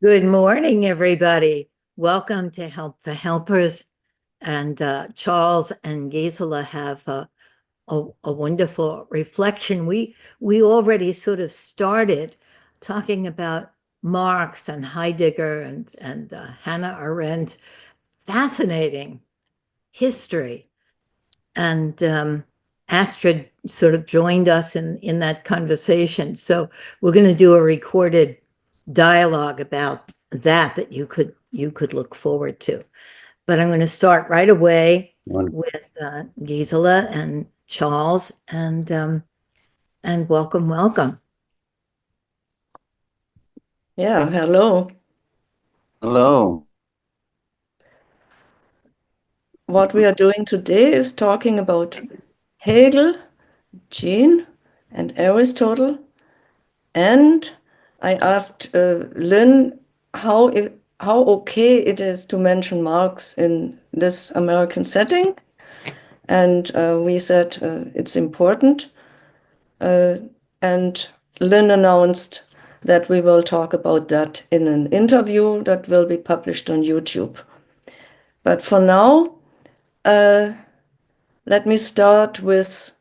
Good morning, everybody. Welcome to Help the Helpers. And Charles and Gisela have a wonderful reflection. We already sort of started talking about Marx and Heidegger and Hannah Arendt. Fascinating history. And Astrid sort of joined us in that conversation. So we're going to do a recorded dialogue about that you could look forward to. But I'm going to start right away One. with Gisela and Charles, and welcome. Yeah, hello. Hello. What we are doing today is talking about Hegel, Jean, and Aristotle. And I asked Lynn how okay it is to mention Marx in this American setting. And we said it's important. And Lynn announced that we will talk about that in an interview that will be published on YouTube. But for now, let me start with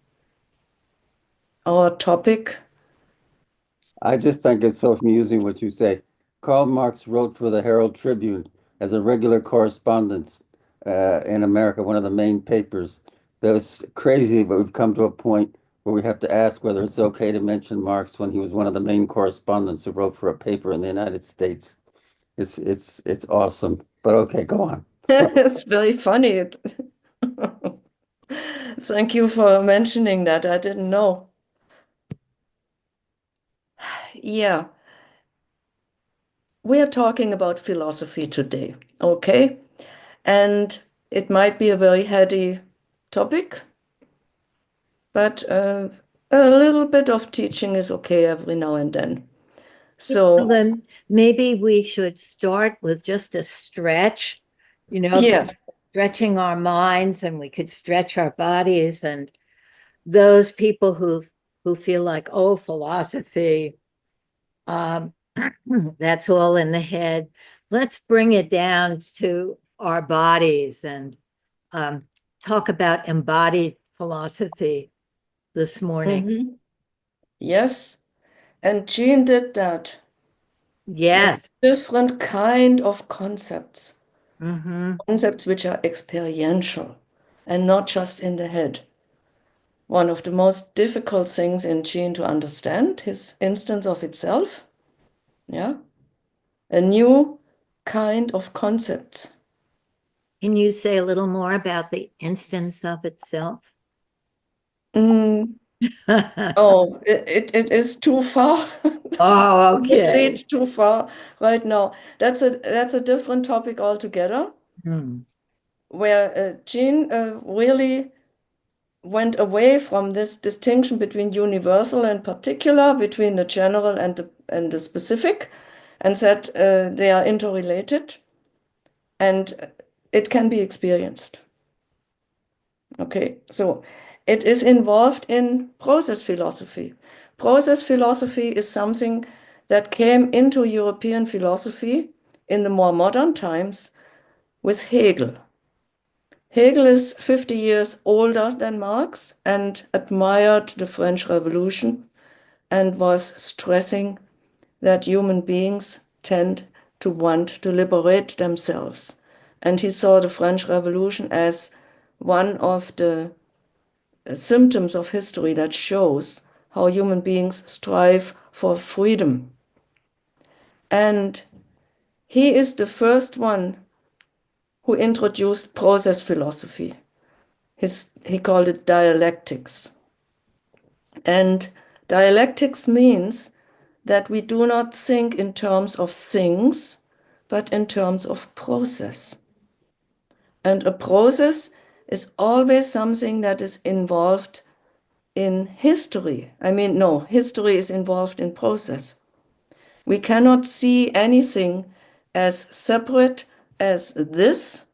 our topic. I just think it's so amusing what you say. Karl Marx wrote for the Herald Tribune as a regular correspondent in America, one of the main papers. That's crazy, but we've come to a point where we have to ask whether it's okay to mention Marx when he was one of the main correspondents who wrote for a paper in the United States. It's awesome. But okay, go on. It's very funny. Thank you for mentioning that. I didn't know. Yeah, we are talking about philosophy today, okay? And it might be a very heady topic, but a little bit of teaching is okay every now and then. Well, So, then maybe we should start with just a stretch, yes. stretching our minds, and we could stretch our bodies. And those people who feel like, oh, philosophy, um, that's all in the head. Let's bring it down to our bodies and um, talk about embodied philosophy this morning. Mhm. Yes. And Jean did that with Yes. different kind of concepts, Hmm. concepts which are experiential and not just in the head. One of the most difficult things in Jean to understand, his instance of itself, yeah, a new kind of concept. Can you say a little more about the instance of itself? Mm, oh, it is too far. Oh, It okay. leads too far right now. That's a different topic altogether, Hmm. where Jean really went away from this distinction between universal and particular, between the general and the specific, and said they are interrelated and it can be experienced. Okay, so it is involved in process philosophy. Process philosophy is something that came into European philosophy in the more modern times with Hegel. Hegel is 50 years older than Marx and admired the French Revolution and was stressing that human beings tend to want to liberate themselves. And he saw the French Revolution as one of the symptoms of history that shows how human beings strive for freedom. And he is the first one who introduced process philosophy. He called it dialectics. And dialectics means that we do not think in terms of things, but in terms of process. And a process is always something that is involved in history. I mean, no, history is involved in process. We cannot see anything as separate as this,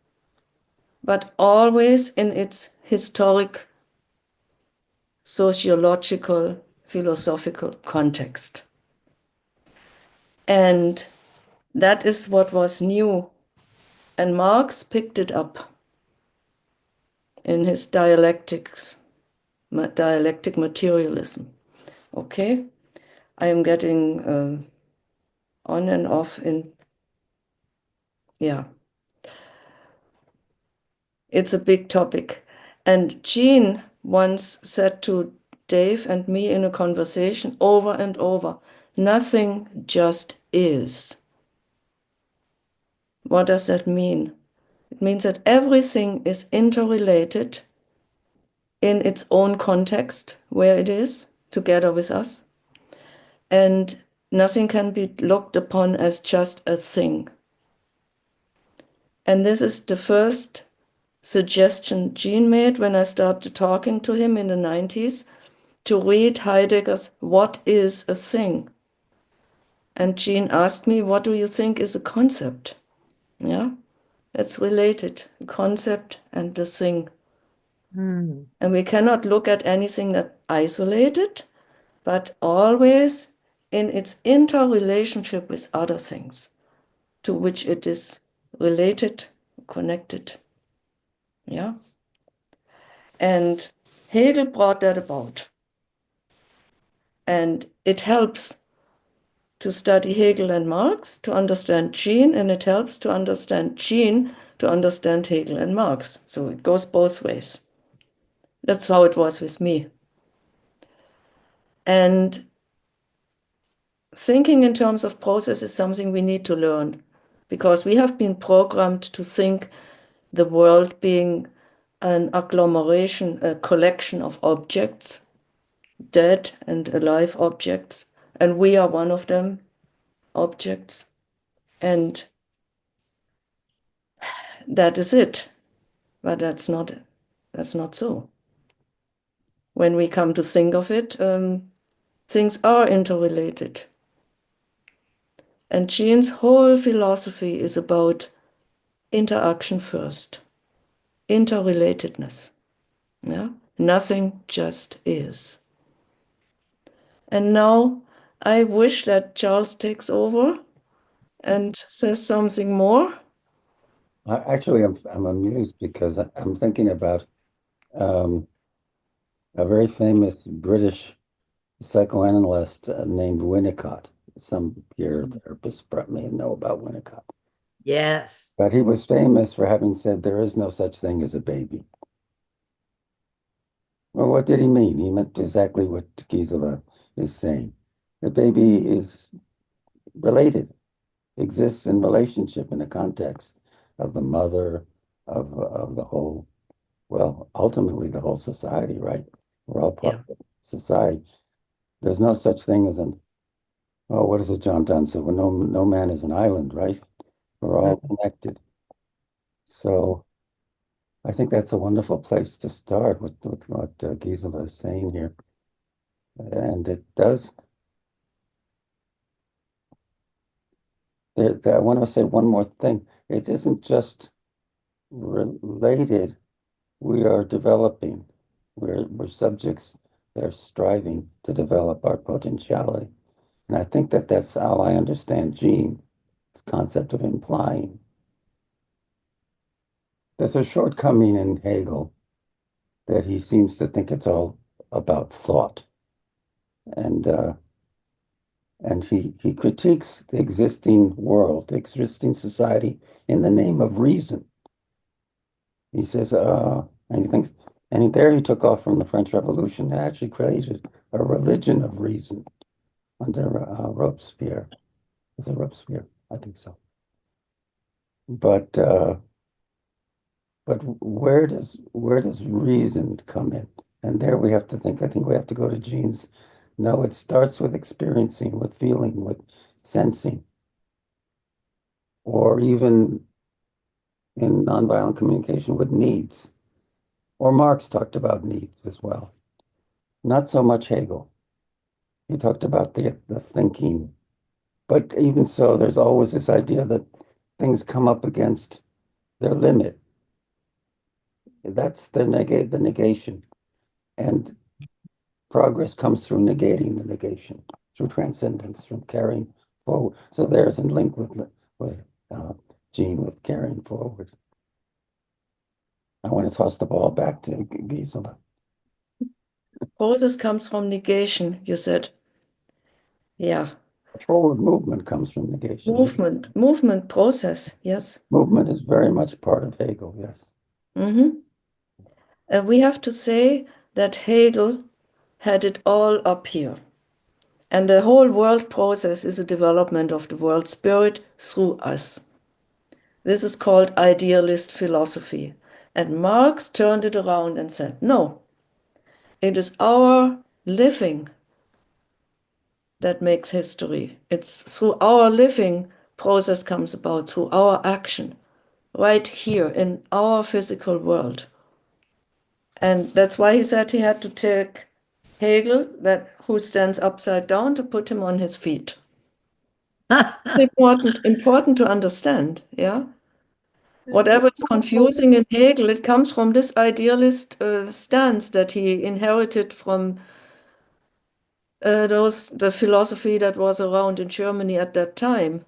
but always in its historic, sociological, philosophical context. And That is what was new. And Marx picked it up in his dialectic materialism. Okay, I am getting on and off in, yeah, it's a big topic. And Jean once said to Dave and me in a conversation over and over, nothing just is. What does that mean? It means that everything is interrelated in its own context, where it is, together with us. And nothing can be looked upon as just a thing. And this is the first suggestion Jean made when I started talking to him in the 90s to read Heidegger's What is a Thing? And Jean asked me, what do you think is a concept? Yeah, it's related, a concept and the thing. Hmm. And we cannot look at anything that isolated, but always in its interrelationship with other things to which it is related, connected. Yeah. And Hegel brought that about. And it helps to study Hegel and Marx to understand Jean, and it helps to understand Jean to understand Hegel and Marx. So it goes both ways. That's how it was with me. And thinking in terms of process is something we need to learn because we have been programmed to think the world being an agglomeration, a collection of objects, dead and alive objects, and we are one of them, objects. And that is it. But that's not so. When we come to think of it, things are interrelated. And Jean's whole philosophy is about interaction first, interrelatedness. Yeah? Nothing just is. And now I wish that Charles takes over and says something more. Actually, I'm amused because I'm thinking about um, a very famous British psychoanalyst named Winnicott. Some peer therapist may know about Winnicott. Yes. But he was famous for having said there is no such thing as a baby. Well, what did he mean? He meant exactly what Gisela is saying. The baby is related, exists in relationship in the context of the mother, of the whole, well, ultimately the whole society, right? We're all part of society. There's no such thing as what is it John Donne said? Well, no man is an island, right? We're all connected. So I think that's a wonderful place to start with what Gisela is saying here. And it does, I want to say one more thing. It isn't just related, we are developing. We're subjects that are striving to develop our potentiality. And I think that that's how I understand Jean's concept of implying. There's a shortcoming in Hegel that he seems to think it's all about thought. And he critiques the existing world, the existing society in the name of reason. He says, and he thinks, and there he took off from the French Revolution and actually created a religion of reason under Robespierre. Was it Robespierre? I think so. But where does reason come in? And there we have to think. I think we have to go to Jean's. No, it starts with experiencing, with feeling, with sensing, or even in nonviolent communication with needs. Or Marx talked about needs as well. Not so much Hegel. He talked about the thinking. But even so, there's always this idea that things come up against their limit. That's the negation. And progress comes through negating the negation, through transcendence, through carrying forward. So there's a link with with Jean with carrying forward. I want to toss the ball back to Gisela. Process comes from negation, you said. Yeah. Forward movement comes from negation. Movement, process, yes. Movement is very much part of Hegel, yes. We have to say that Hegel had it all up here. And the whole world process is a development of the world spirit through us. This is called idealist philosophy. And Marx turned it around and said, no, it is our living that makes history. It's through our living process comes about, through our action, right here in our physical world. And that's why he said he had to take Hegel, who stands upside down, to put him on his feet. Important to understand, yeah? Whatever is confusing in Hegel, it comes from this idealist stance that he inherited from the philosophy that was around in Germany at that time,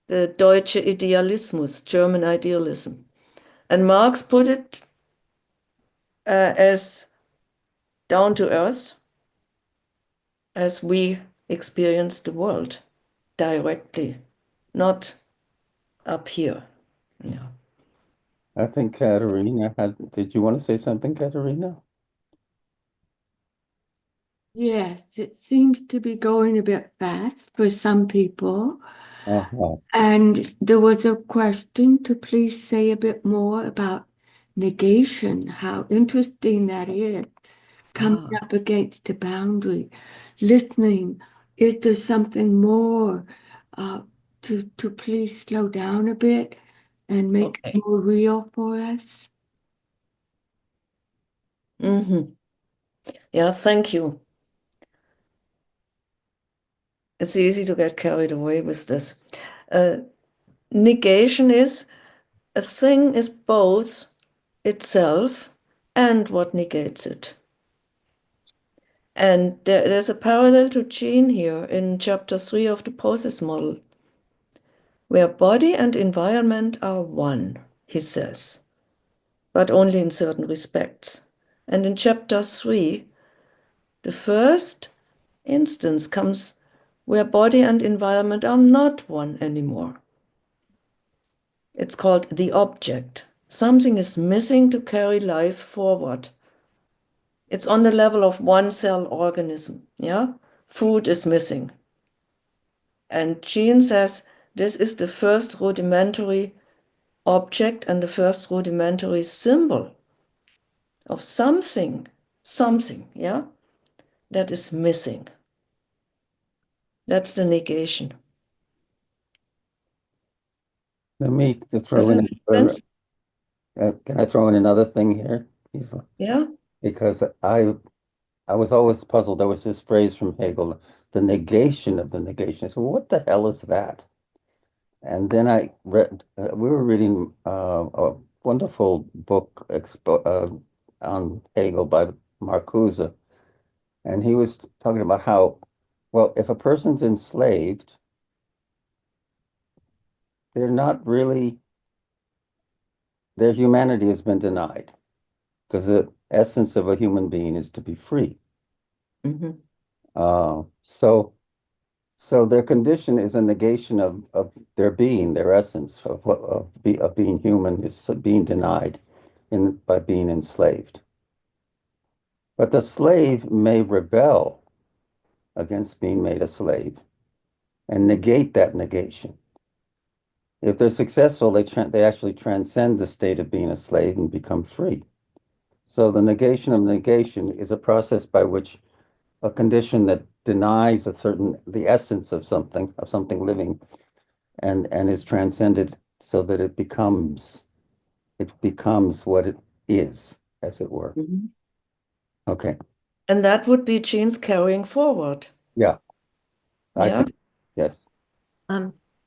the Deutsche Idealismus, German idealism. And Marx put it as down to earth, as we experience the world directly, not up here. Yeah. I think Katerina did you want to say something, Katerina? Yes, it seems to be going a bit fast for some people. Uh-huh. And there was a question to please say a bit more about negation, how interesting that is, coming up against the boundary, listening. Is there something more to please slow down a bit and make it more real for us? Yeah, thank you. It's easy to get carried away with this. Negation is a thing is both itself and what negates it. And there's a parallel to Jean here in chapter 3 of the process model, where body and environment are one, he says, but only in certain respects. And in chapter 3, the first instance comes where body and environment are not one anymore. It's called the object. Something is missing to carry life forward. It's on the level of one cell organism, yeah? Food is missing. And Jean says this is the first rudimentary object and the first rudimentary symbol of something, yeah, that is missing. That's the negation. Let me throw in can I throw in another thing here? Yeah. Because I was always puzzled. There was this phrase from Hegel, the negation of the negation. I said, well, what the hell is that? And then I read, we were reading a wonderful book on Hegel by Marcuse, and he was talking about how, well, if a person's enslaved, they're not really, their humanity has been denied, because the essence of a human being is to be free. So their condition is a negation of their being, their essence of being human is being denied by being enslaved. But the slave may rebel against being made a slave and negate that negation. If they're successful, they actually transcend the state of being a slave and become free. So the negation of negation is a process by which a condition that denies the essence of something living and is transcended so that it becomes what it is, as it were. Okay. And that would be Jean's carrying forward. Yeah. I Yeah. think, yes.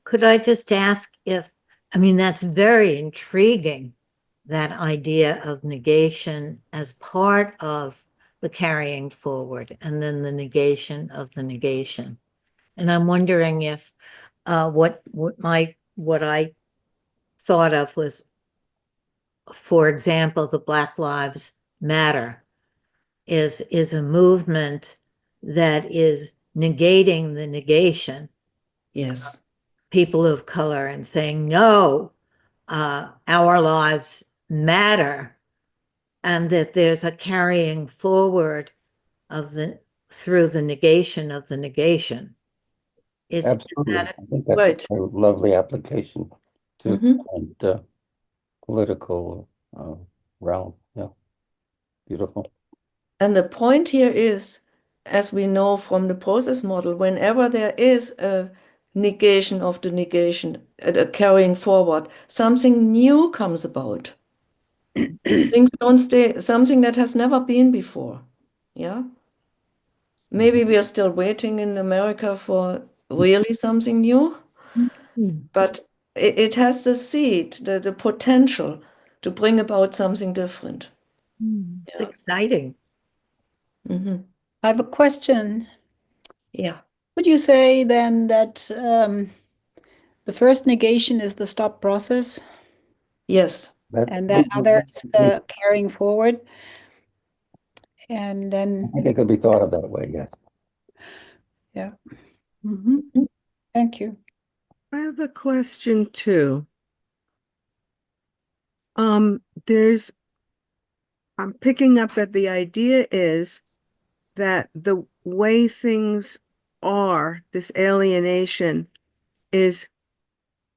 Could I just ask that's very intriguing, that idea of negation as part of the carrying forward and then the negation of the negation. And I'm wondering if what I thought of was, for example, the Black Lives Matter is a movement that is negating the negation, Yes. people of color, and saying, no, our lives matter, and that there's a carrying forward of through the negation of the negation. Is Absolutely. that I think that's Right. a lovely application to Mhm. and political realm. Yeah, beautiful. And the point here is, as we know from the process model, whenever there is a negation of the negation, a carrying forward, something new comes about. Things don't stay, something that has never been before. Yeah. Maybe we are still waiting in America for really something new, but it has the seed, the potential to bring about something different. it's exciting? Mhm. I have a question. Yeah. Would you say then that the first negation is the stop process Yes. That and the other is the carrying forward? And I then, think it could be thought of that way. Yes. yeah. Mhm. Thank you. I have a question too. There's, I'm picking up that the idea is that the way things are, this alienation is,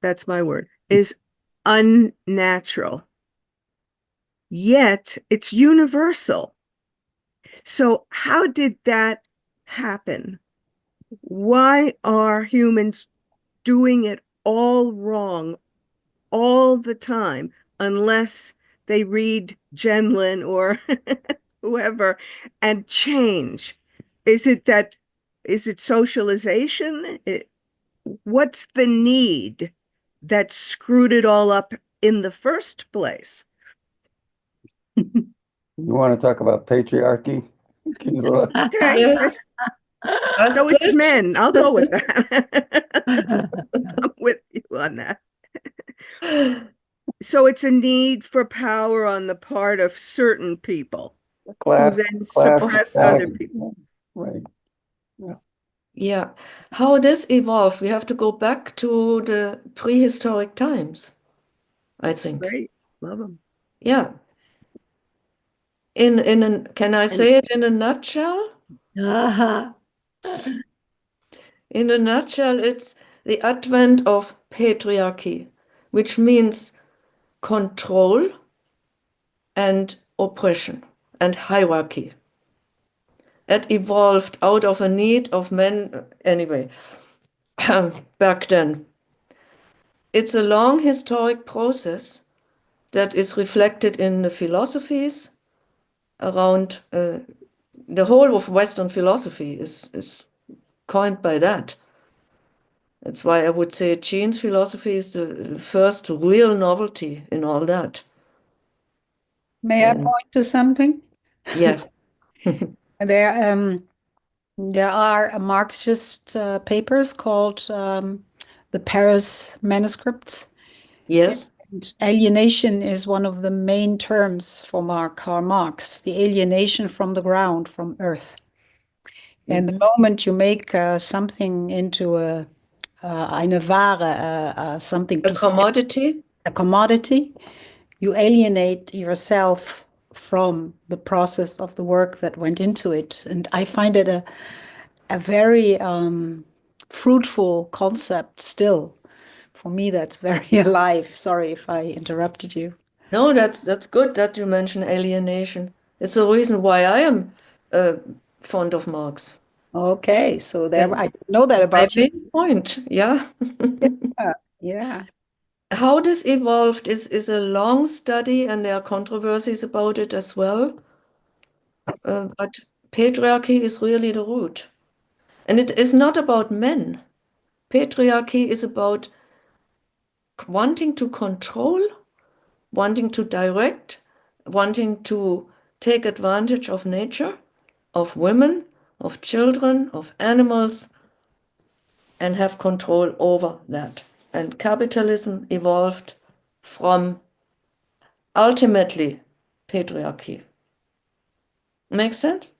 that's my word, is unnatural. Yet it's universal. So how did that happen? Why are humans doing it all wrong all the time unless they read Gendlin or whoever and change? Is it socialization? What's the need that screwed it all up in the first place? You want to talk about patriarchy, Gisela? Okay, Yes. so it's Astrid? men. I'll go with that. I'm with you on that. So it's a need for power on the part of certain people who Class, then class suppress other society. people. Right. Yeah. How this evolved, we have to go back to the prehistoric times, I think. Great. Love them. Yeah. Can I say it in a nutshell? Uh-huh. In a nutshell, it's the advent of patriarchy, which means control and oppression and hierarchy. It evolved out of a need of men, anyway, back then. It's a long historic process that is reflected in the philosophies around the whole of Western philosophy is coined by that. That's why I would say Jean's philosophy is the first real novelty in all that. May I And point to something? yeah, There, there are Marxist papers called the Paris manuscripts. yes, And alienation is one of the main terms for Karl Marx, the alienation from the ground, from earth. And the moment you make something into eine Ware, something a to sell, commodity. a commodity, you alienate yourself from the process of the work that went into it. And I find it a very fruitful concept still. For me, that's very alive. Sorry if I interrupted you. No, that's good that you mention alienation. It's the reason why I am fond of Marx. Okay, so there And I know that my about you. main point, yeah. Yeah, yeah. How this evolved is a long study, and there are controversies about it as well. But patriarchy is really the root. And it is not about men. Patriarchy is about wanting to control, wanting to direct, wanting to take advantage of nature, of women, of children, of animals. and have control over that. And capitalism evolved from ultimately patriarchy. Makes sense?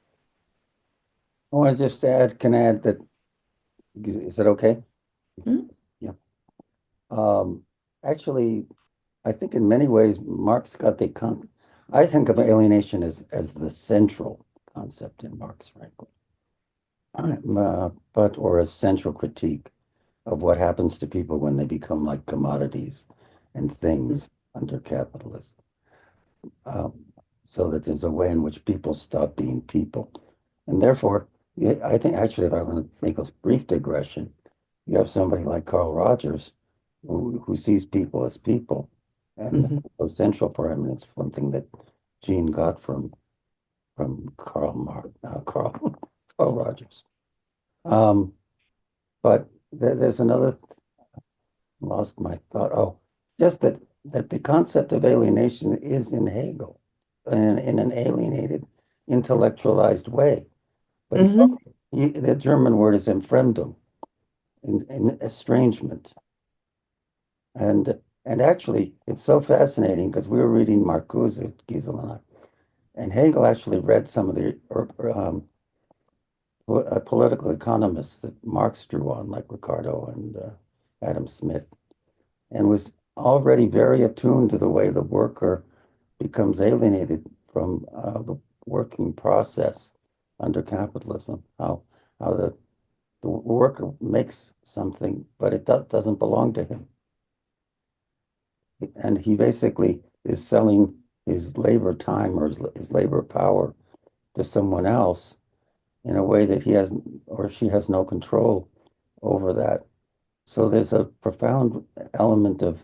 I want to just add, can I add that, is that okay? Hmm? Yeah. Actually, I think in many ways, Marx got I think of alienation as the central concept in Marx, frankly. Or a central critique of what happens to people when they become like commodities and things under capitalism. So that there's a way in which people stop being people. And therefore, I think actually, if I want to make a brief digression, you have somebody like Carl Rogers who sees people as people. And so central for him, and it's one thing that Gene got from Carl Rogers. But there's another lost my thought. Oh, just that the concept of alienation is in Hegel in an alienated, intellectualized way. But the German word is Entfremdung, in estrangement. And actually, it's so fascinating because we were reading Marcuse, Gisela and I, and Hegel actually read some of the political economists that Marx drew on, like Ricardo and Adam Smith, and was already very attuned to the way the worker becomes alienated from the working process under capitalism, how the worker makes something, but it doesn't belong to him. And he basically is selling his labor time or his labor power to someone else in a way that he has or she has no control over that. So there's a profound element of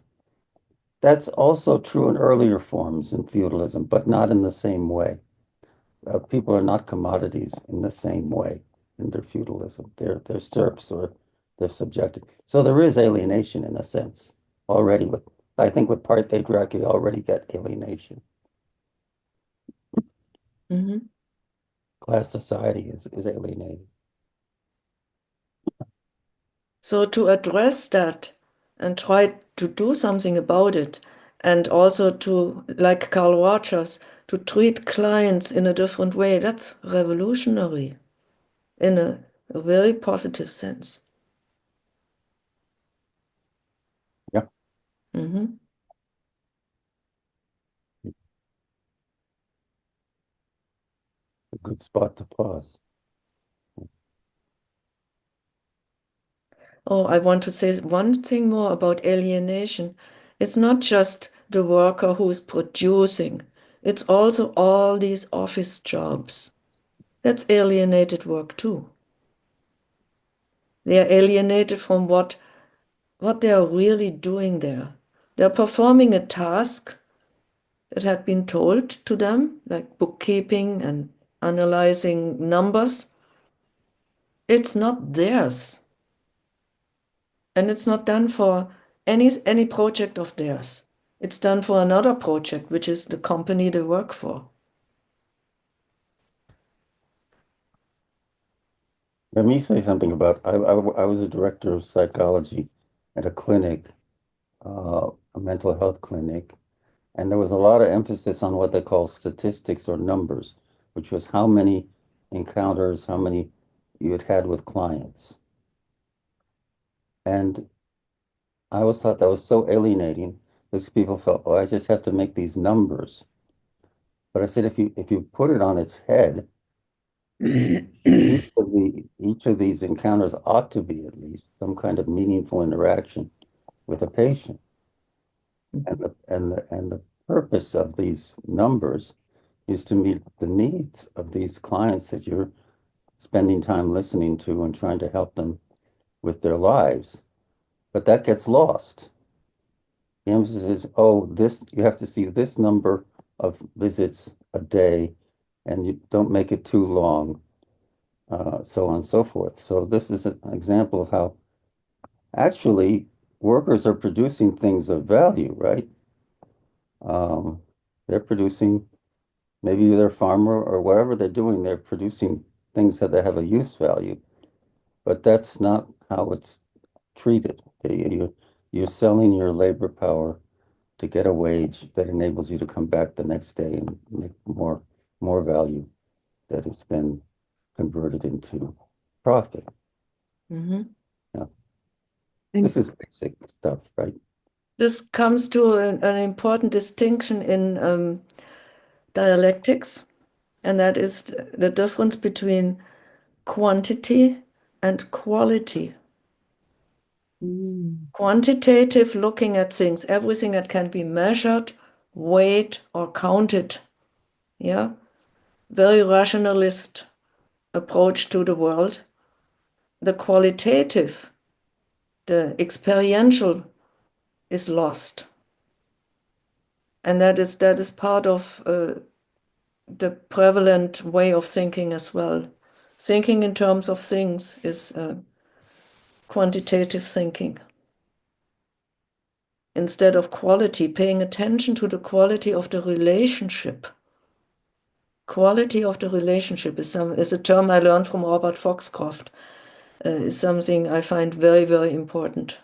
that's also true in earlier forms in feudalism, but not in the same way. People are not commodities in the same way in their feudalism. They're serfs or they're subjected. So there is alienation in a sense already I think with part patriarchy you already get alienation. Class society is alienated. So to address that and try to do something about it, and also to, like Carl Rogers, to treat clients in a different way, that's revolutionary in a very positive sense. Yeah. A good spot to pause. Oh, I want to say one thing more about alienation. It's not just the worker who is producing, it's also all these office jobs. That's alienated work too. They are alienated from what they are really doing there. They're performing a task that had been told to them, like bookkeeping and analyzing numbers. It's not theirs. And it's not done for any project of theirs. It's done for another project, which is the company they work for. Let me say something about I was a director of psychology at a clinic, a mental health clinic, and there was a lot of emphasis on what they call statistics or numbers, which was how many encounters, how many you had had with clients. And I always thought that was so alienating because people felt, oh, I just have to make these numbers. But I said, if you put it on its head, each of these encounters ought to be at least some kind of meaningful interaction with a patient. And the purpose of these numbers is to meet the needs of these clients that you're spending time listening to and trying to help them with their lives. But that gets lost. The emphasis is, oh, you have to see this number of visits a day, and you don't make it too long, so on and so forth. So this is an example of how actually workers are producing things of value, right? They're producing, maybe they're a farmer or whatever they're doing, they're producing things that they have a use value. But that's not how it's treated. You're selling your labor power to get a wage that enables you to come back the next day and make more value that is then converted into profit. Mhm. And This is basic stuff, right? This comes to an important distinction in dialectics, and that is the difference between quantity and quality. Quantitative looking at things, everything that can be measured, weighed, or counted. Yeah, very rationalist approach to the world. The qualitative, the experiential, is lost, and that is part of the prevalent way of thinking as well. Thinking in terms of things is quantitative thinking instead of quality, paying attention to the quality of the relationship. Quality of the relationship is a term I learned from Robert Foxcroft. Is something I find very, very important.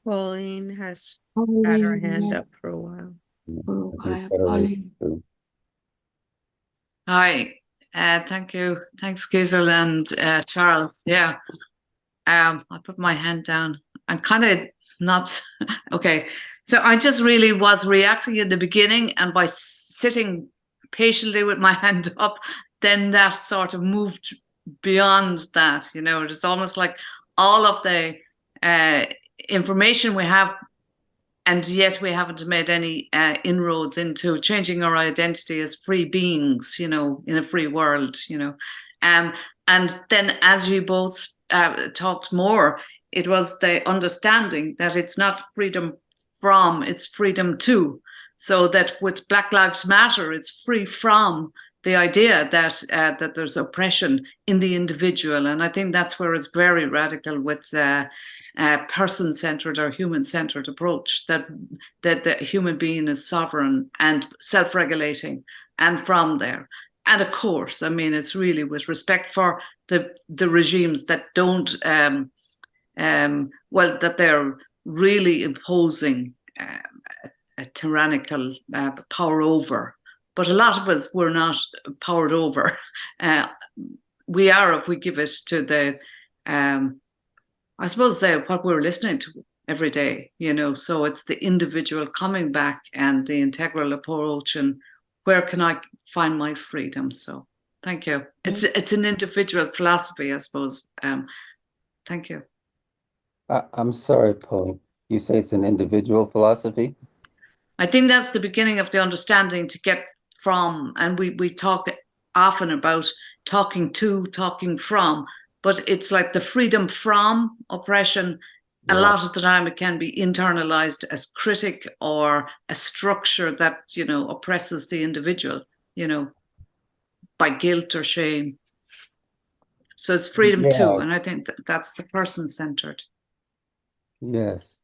Pauline has had her Pauline, hand yeah. up for a while. Oh, I think hi, Federico, Pauline. too. Hi, thank you. Thanks, Gisela and Charles. Yeah, I put my hand down. I'm kind of not okay. So I just really was reacting in the beginning, and by sitting patiently with my hand up, then that sort of moved beyond that. You know, it's almost like all of the information we have, and yet we haven't made any inroads into changing our identity as free beings, you know, in a free world, you know. And then as you both talked more, it was the understanding that it's not freedom from, it's freedom to. So that with Black Lives Matter, it's free from the idea that that there's oppression in the individual. And I think that's where it's very radical with person-centered or human-centered approach, that the human being is sovereign and self-regulating, and from there. And of course, I mean, it's really with respect for the regimes that don't, well, that they're really imposing a tyrannical power over. But a lot of us were not powered over. We are if we give it to the I suppose what we're listening to every day, you know. So it's the individual coming back and the integral approach, and where can I find my freedom? So thank you. It's an individual philosophy, I suppose. Thank you. I'm sorry, Pauline. You say it's an individual philosophy? I think that's the beginning of the understanding to get from, and we talk often about talking to, talking from, but it's like the freedom from oppression. A lot of the time it can be internalized as critic or a structure that, you know, oppresses the individual, you know, by guilt or shame. So it's freedom to, and I think that's the person-centered. Yes.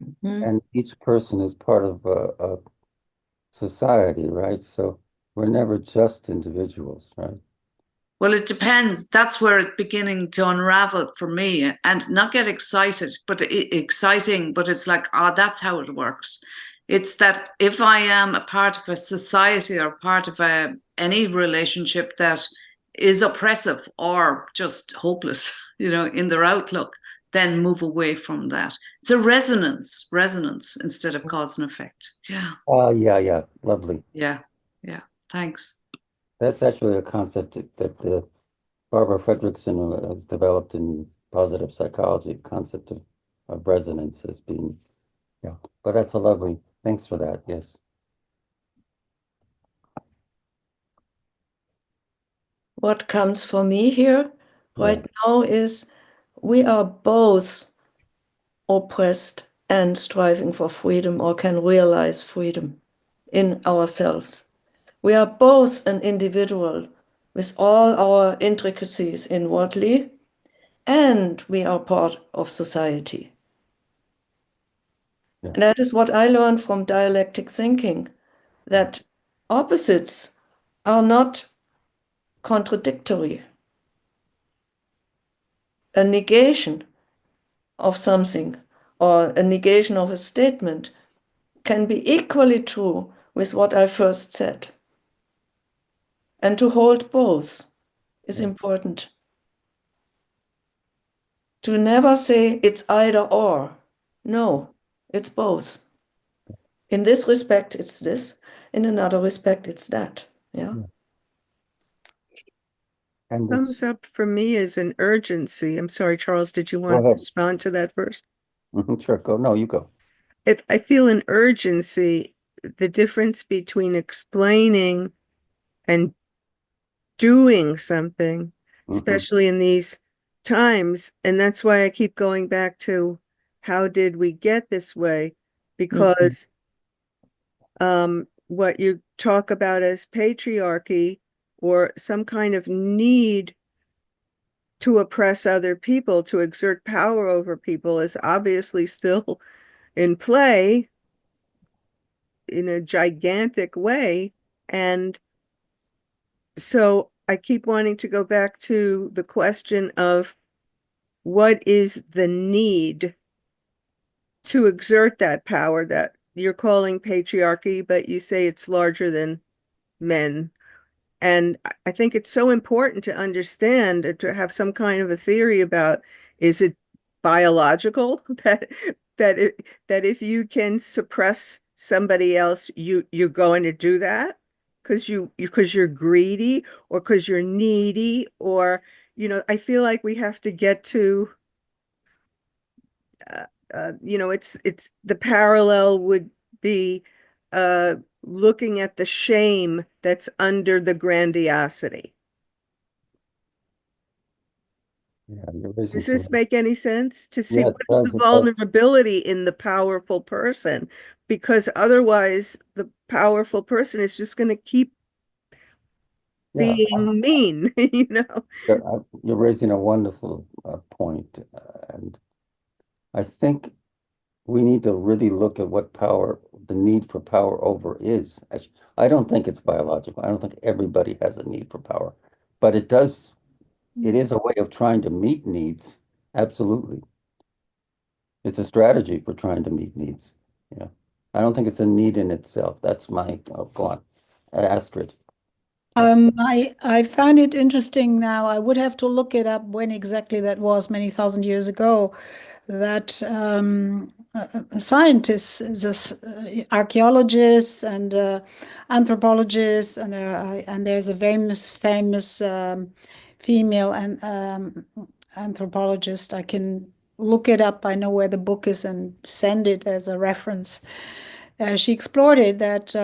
Mhm. And each person is part of a society, right? So we're never just individuals, right? Well, it depends. That's where it's beginning to unravel for me, and not get excited, but exciting. But it's like, oh, that's how it works. It's that if I am a part of a society or part of any relationship that is oppressive or just hopeless, you know, in their outlook, then move away from that. It's a resonance instead of cause and effect. Yeah. Oh, yeah. Lovely. Yeah. Thanks. That's actually a concept that Barbara Fredrickson has developed in positive psychology, the concept of resonance as being, yeah. But that's a lovely, thanks for that, yes. What comes for me here right now is we are both oppressed and striving for freedom, or can realize freedom in ourselves. We are both an individual with all our intricacies inwardly, and we are part of society. Yeah. And that is what I learned from dialectic thinking, that opposites are not contradictory. a negation of something or a negation of a statement can be equally true with what I first said. And to hold both is important. To never say it's either or. No, it's both. In this respect, it's this. In another respect, it's that. Yeah. And Thumbs up for me is an urgency. I'm sorry, Charles, did you want to ahead. respond to that first? Sure, go. No, you go. I feel an urgency, the difference between explaining and doing something, especially in these times. And that's why I keep going back to how did we get this way? Because what you talk about as patriarchy or some kind of need to oppress other people, to exert power over people, is obviously still in play in a gigantic way. And so I keep wanting to go back to the question of what is the need to exert that power that you're calling patriarchy, but you say it's larger than men. And I think it's so important to understand, to have some kind of a theory about, is it biological that if you can suppress somebody else, you're going to do that because you're greedy or because you're needy, or I feel like we have to get to it's the parallel would be looking at the shame that's under the grandiosity. Yeah, you're raising Does this make any sense? To see Yeah, it what's does, the it does. vulnerability in the powerful person, because otherwise the powerful person is just going to keep Yeah, being mean, you're raising a wonderful point, and I think we need to really look at what the need for power over is. I don't think it's biological. I don't think everybody has a need for power, but it is a way of trying to meet needs. Absolutely. It's a strategy for trying to meet needs. Yeah. I don't think it's a need in itself. That's go on. Astrid. I find it interesting now. I would have to look it up when exactly that was, many thousand years ago, that scientists, archaeologists and anthropologists, and there's a famous female anthropologist. I can look it up. I know where the book is and send it as a reference. She explored it that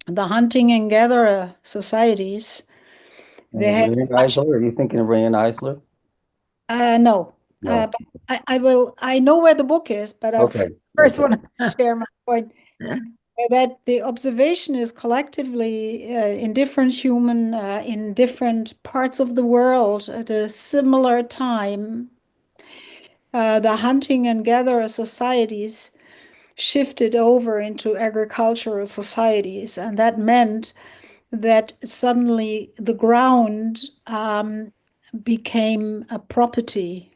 the hunting and gatherer societies, they had Ray much. Eisler? Are you thinking of Ray and Eisler? No, No. but I know where the book is, but I Okay. first Okay. want to share my point that the observation is collectively in different parts of the world at a similar time. The hunting and gatherer societies shifted over into agricultural societies, and that meant that suddenly the ground became a property.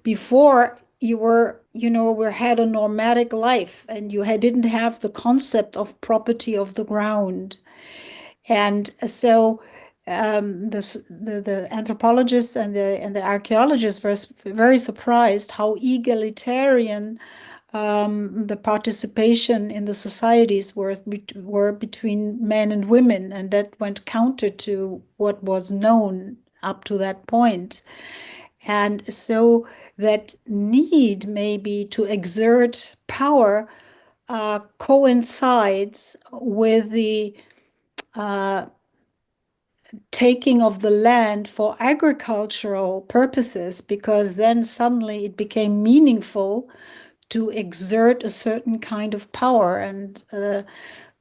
Before we had a nomadic life, and didn't have the concept of property of the ground, and so the anthropologists and the archaeologists were very surprised how egalitarian the participation in the societies were between men and women, and that went counter to what was known up to that point. And so that need maybe to exert power coincides with the taking of the land for agricultural purposes, because then suddenly it became meaningful to exert a certain kind of power, and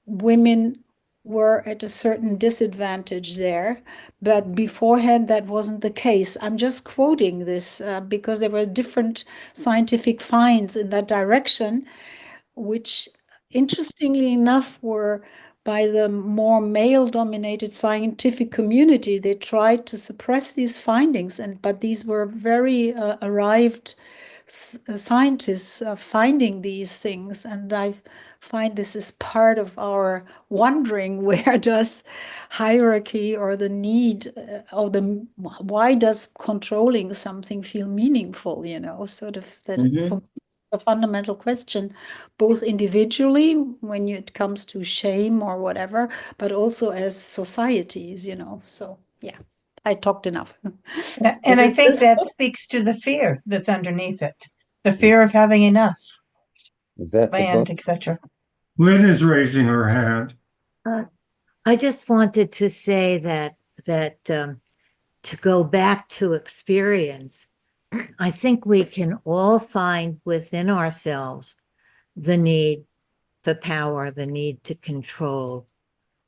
women were at a certain disadvantage there. But beforehand, that wasn't the case. I'm just quoting this because there were different scientific finds in that direction, which interestingly enough were by the more male-dominated scientific community. They tried to suppress these findings, but these were very arrived scientists finding these things, and I find this is part of our wondering where does hierarchy or the need or the why does controlling something feel meaningful, sort of that for me, it's a fundamental question, both individually when it comes to shame or whatever, but also as societies, so yeah, I talked enough. And I think that speaks to the fear that's underneath it, the fear of having enough Is that the land, book? etc. Lynn is raising her hand. I just wanted to say that to go back to experience, I think we can all find within ourselves the need for power, the need to control.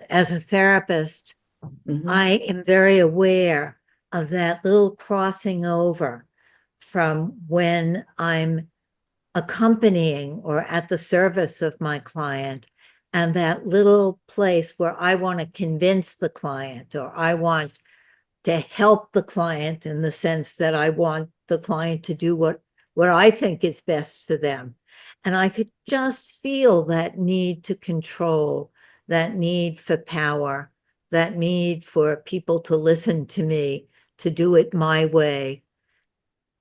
As a therapist, I am very aware of that little crossing over from when I'm accompanying or at the service of my client, and that little place where I want to convince the client, or I want to help the client in the sense that I want the client to do what I think is best for them. And I could just feel that need to control, that need for power, that need for people to listen to me, to do it my way.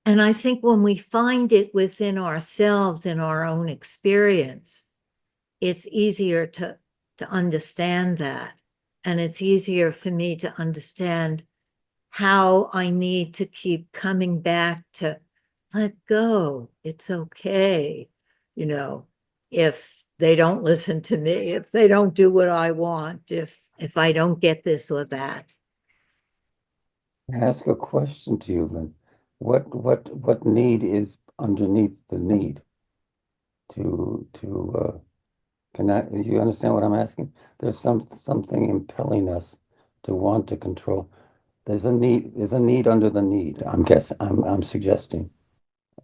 And I think when we find it within ourselves, in our own experience, it's easier to understand that. And it's easier for me to understand how I need to keep coming back to let go. It's okay. If they don't listen to me, if they don't do what I want, if I don't get this or that. Ask a question to you, Lynn. What need is underneath the need you understand what I'm asking? There's something impelling us to want to control. There's a need under the need. I'm suggesting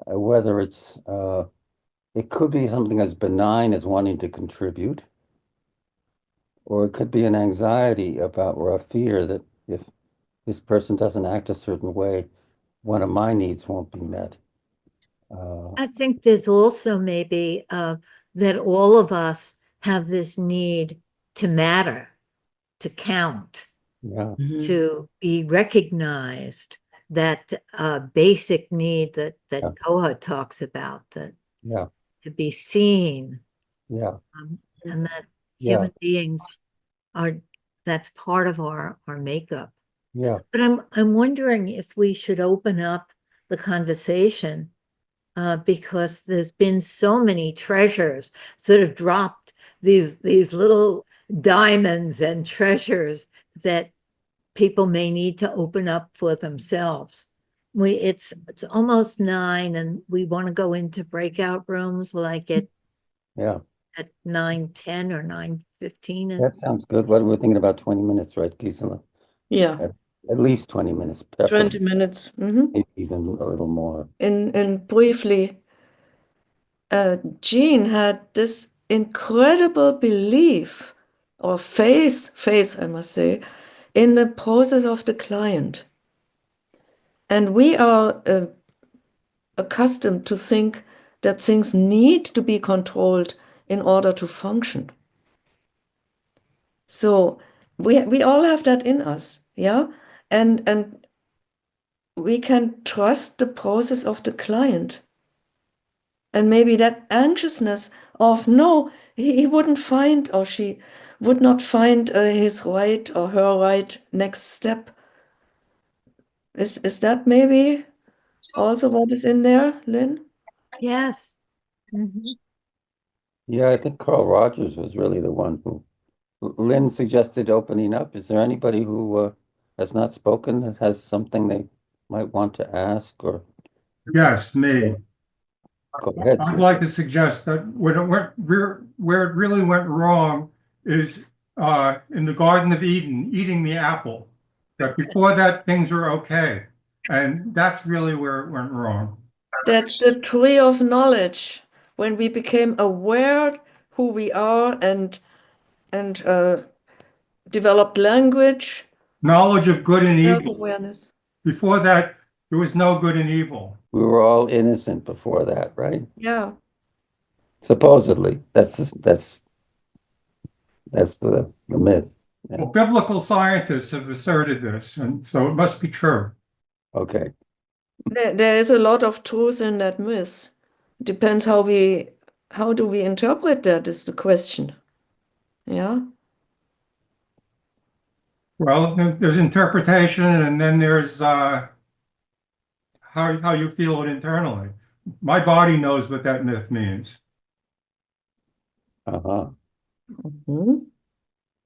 whether it could be something as benign as wanting to contribute, or it could be an anxiety about or a fear that if this person doesn't act a certain way, one of my needs won't be met. I think there's also maybe that all of us have this need to matter, to count, Yeah, to be recognized, that basic need that Yeah. Koha talks about, yeah, to be seen, yeah, and that Yeah. human beings that's part of our makeup. yeah. But I'm wondering if we should open up the conversation because there's been so many treasures sort of dropped, these little diamonds and treasures that people may need to open up for themselves. It's almost 9 and we want to go into breakout rooms like at Yeah, 9:10 or 9:15. that sounds good. What we're thinking about 20 minutes, right, Gisela? Yeah, At least 20 minutes, 20 preferably, minutes. maybe even a little more. And briefly, Jean had this incredible belief or faith, I must say, in the process of the client. And we are accustomed to think that things need to be controlled in order to function. So we all have that in us, yeah? And we can trust the process of the client. And maybe that anxiousness of, no, he wouldn't find, or she would not find his right or her right next step. Is that maybe also what is in there, Lynn? Yes. Mhm. Yeah, I think Carl Rogers was really the one who, Lynn suggested opening up. Is there anybody who has not spoken that has something they might want to ask or Yes, me. go ahead? I'd like to suggest that where it really went wrong is in the Garden of Eden, eating the apple. That before that, things are okay. And that's really where it went wrong. That's the tree of knowledge, when we became aware who we are and and developed language, Knowledge of good and evil. self-awareness. Before that, there was no good and evil. We were all innocent before that, right? Yeah. Supposedly. That's the myth. Well, biblical scientists have asserted this, and so it must be true. Okay. There is a lot of truth in that myth. Depends how do we interpret that is the question. Yeah. Well, there's interpretation, and then there's how you feel it internally. My body knows what that myth means. Uh-huh. Mhm.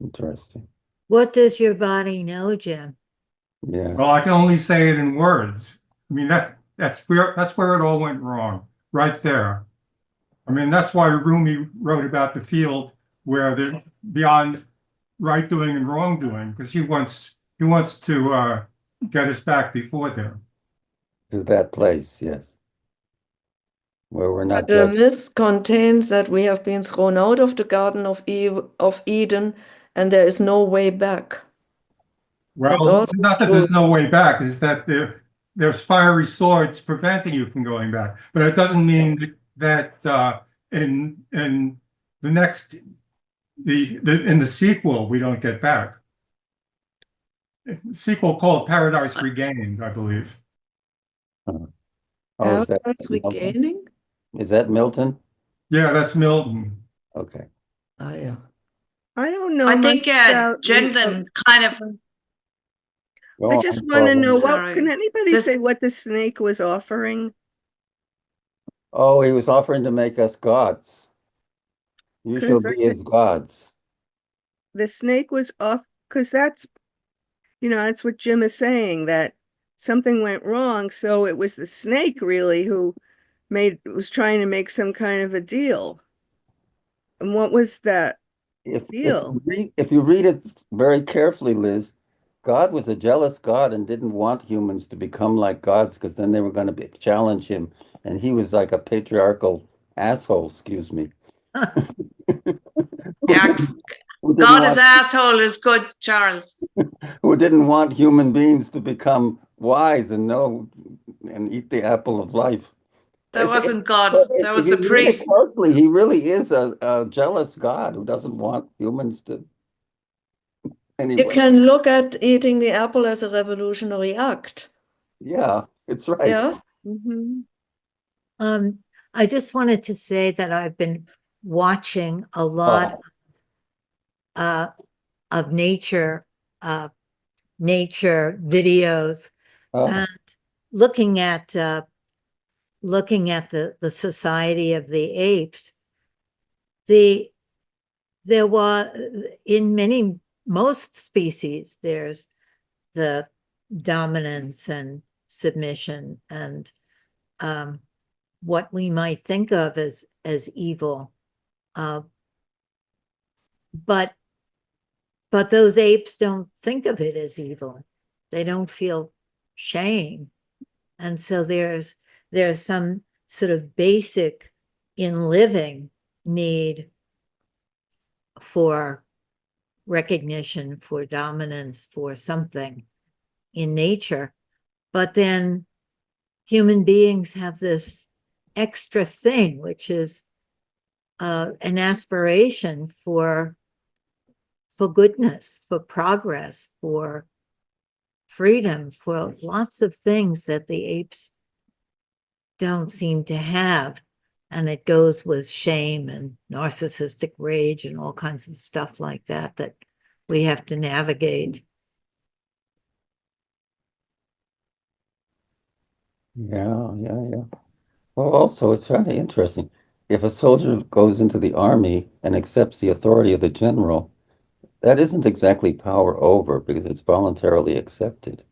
Interesting. What does your body know, Jim? Yeah. Well, I can only say it in words. I mean, that's where it all went wrong, right there. I mean, that's why Rumi wrote about the field where the beyond right doing and wrongdoing, because he wants to get us back before there. To that place, yes. Where we're not The judged. myth contains that we have been thrown out of the Garden of Eden, and there is no way back. That's Well, also not that true. there's no way back, is that there's fiery swords preventing you from going back. But it doesn't mean that in the next in the sequel we don't get back. Sequel called Paradise Regained, I believe. Oh, is that Paradise Milton? regaining? Is that Milton? Yeah, that's Milton. Okay. Ah, yeah. I don't know I much think about Gendlin kind of, Go I on, just want to Paula. know Sorry. can anybody This- say what the snake was offering? Oh, he was offering to make us gods. You shall 'Cause be as gods. the snake was off because that's that's what Jim is saying, that something went wrong. So it was the snake really who was trying to make some kind of a deal. And what was that deal? If you read it very carefully, Liz, God was a jealous God and didn't want humans to become like gods because then they were going to challenge him, and he was like a patriarchal asshole. Excuse me. yeah, Who didn't God is want, asshole is good, Charles. who didn't want human beings to become wise and know and eat the apple of life. That wasn't God. That If was you the read it priest. closely, he really is a jealous God who doesn't want humans to. You Anyway, can look at eating the apple as a revolutionary act. yeah, it's right. Yeah. Mhm. I just wanted to say that I've been watching a lot of nature videos Oh, and looking at the Society of the Apes. There was in most species there's the dominance and submission and what we might think of as evil, but those apes don't think of it as evil. They don't feel shame, and so there's some sort of basic in living need for recognition, for dominance, for something in nature. But then human beings have this extra thing, which is an aspiration for goodness, for progress, for freedom, for lots of things that the apes don't seem to have. And it goes with shame and narcissistic rage and all kinds of stuff like that that we have to navigate. yeah. Well, also, it's kind of interesting. If a soldier goes into the army and accepts the authority of the general, that isn't exactly power over because it's voluntarily accepted,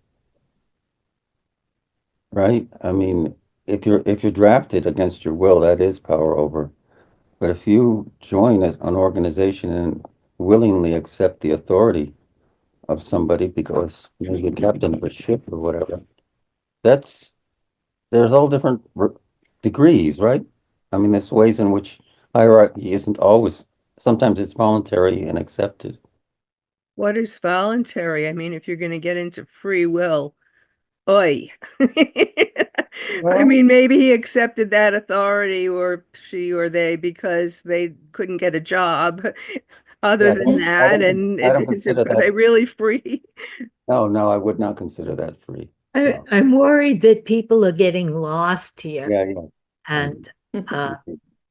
right? I mean, if you're drafted against your will, that is power over. But if you join an organization and willingly accept the authority of somebody because you're the captain of a ship or whatever, there's all different degrees, right? I mean, there's ways in which hierarchy isn't always sometimes it's voluntary and accepted. What is voluntary? I mean, if you're going to get into free will, oi. I mean, maybe he accepted that authority, or she or they, because they couldn't get a job other Yeah, than that. And I don't is it, consider are they that. really free? No, I would not consider that free. No. I'm worried that people are getting lost here. Yeah. And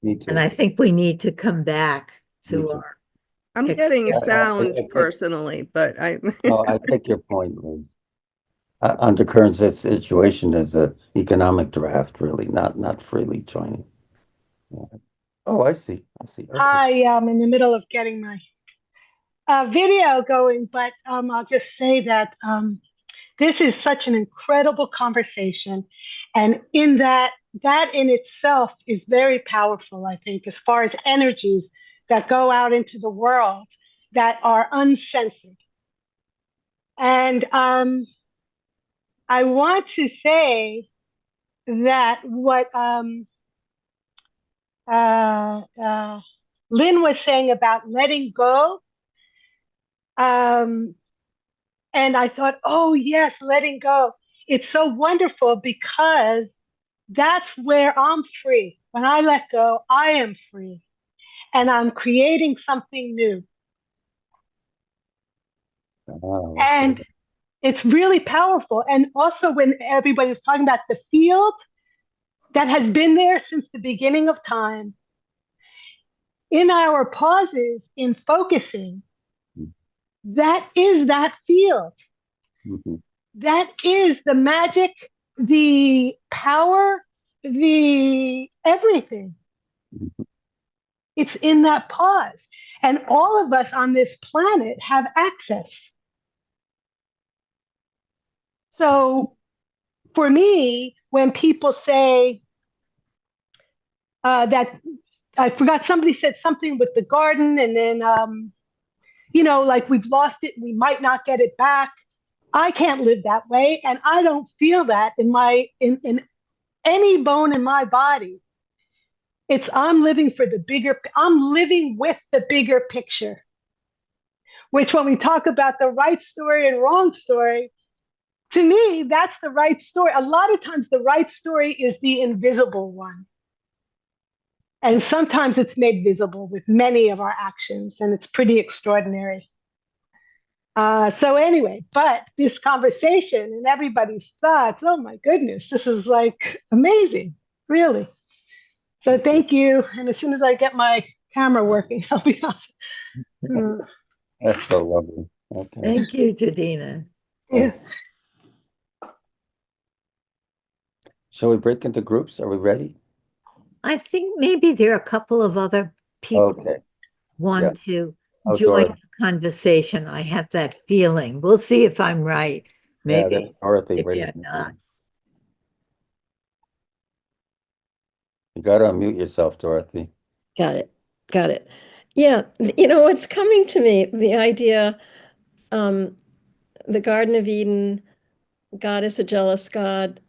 Me too. and I think we need to come back Me to too. our I'm getting found I personally, but No, I take your point, Liz. Undercurrents, that situation is an economic draft, really, not freely joining. Yeah. Oh, I see. Okay. I am in the middle of getting my video going, but I'll just say that this is such an incredible conversation. And in that in itself is very powerful, I think, as far as energies that go out into the world that are uncensored. And I want to say that what Lynn was saying about letting go, and I thought, oh yes, letting go. It's so wonderful because that's where I'm free. When I let go, I am free and I'm creating something new. And it's really powerful. And also when everybody was talking about the field that has been there since the beginning of time, in our pauses, in focusing, that is that field. Mm-hmm. That is the magic, the power, the everything. Mm-hmm. It's in that pause. And all of us on this planet have access. So for me, when people say that, I forgot, somebody said something with the garden, and then, like we've lost it, we might not get it back. I can't live that way, and I don't feel that in any bone in my body. I'm living with the bigger picture, which when we talk about the right story and wrong story, to me, that's the right story. A lot of times the right story is the invisible one. And sometimes it's made visible with many of our actions, and it's pretty extraordinary. So anyway, but this conversation and everybody's thoughts, oh my goodness, this is like amazing, really. So thank you. And as soon as I get my camera working, I'll be awesome. That's so lovely. Okay. Thank you, Jadina. Yeah. Shall we break into groups? Are we ready? I think maybe there are a couple of other people want to join the conversation. I have that feeling. We'll see if I'm right. Maybe, Dorothy, maybe I'm not. You got to unmute yourself, Dorothy. Got it. Yeah, what's coming to me, the idea, the Garden of Eden, God is a jealous God.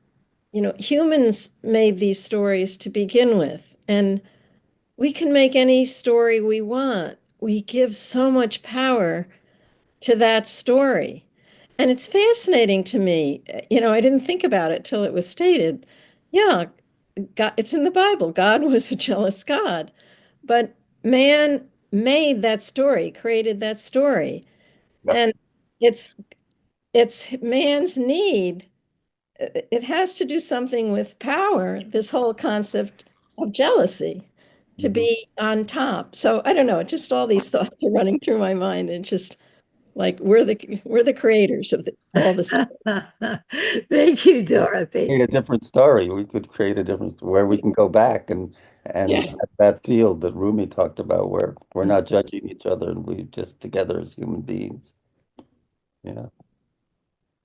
Humans made these stories to begin with, and we can make any story we want. We give so much power to that story. And it's fascinating to me. I didn't think about it till it was stated. Yeah, God, it's in the Bible. God was a jealous God. But man made that story, created that story. Yep. And it's man's need. It has to do something with power, this whole concept of jealousy, to be on top. So I don't know, just all these thoughts are running through my mind, and just like we're the creators of all this. Thank you, Dorothy. Create a different story. We could create a different where we can go back and that field that Rumi talked about, where we're not judging each other and we just together as human beings. Yeah.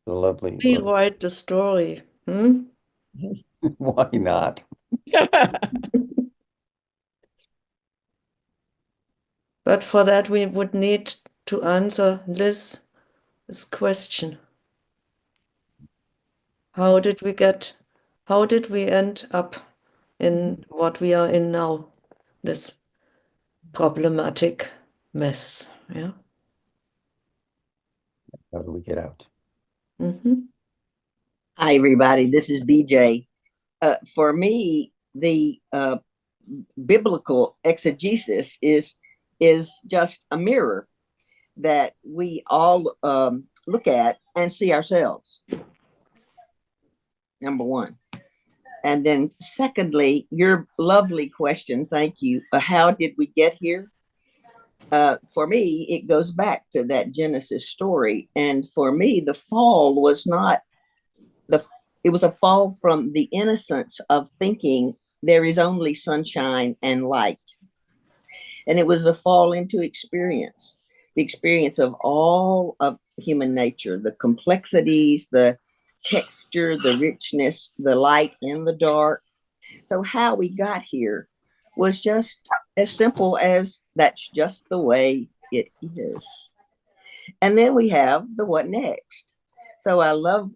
So lovely. Rewrite the story. Why not? But for that, we would need to answer Liz's question. How did we end up in what we are in now, Liz? problematic mess. Yeah. How do we get out? Hi, everybody. This is BJ. For me, the biblical exegesis is just a mirror that we all look at and see ourselves. Number one. And then secondly, your lovely question, thank you. How did we get here? For me, it goes back to that Genesis story. And for me, the fall was not it was a fall from the innocence of thinking there is only sunshine and light. And it was a fall into experience, the experience of all of human nature, the complexities, the texture, the richness, the light and the dark. So how we got here was just as simple as that's just the way it is. And then we have the what next. So I love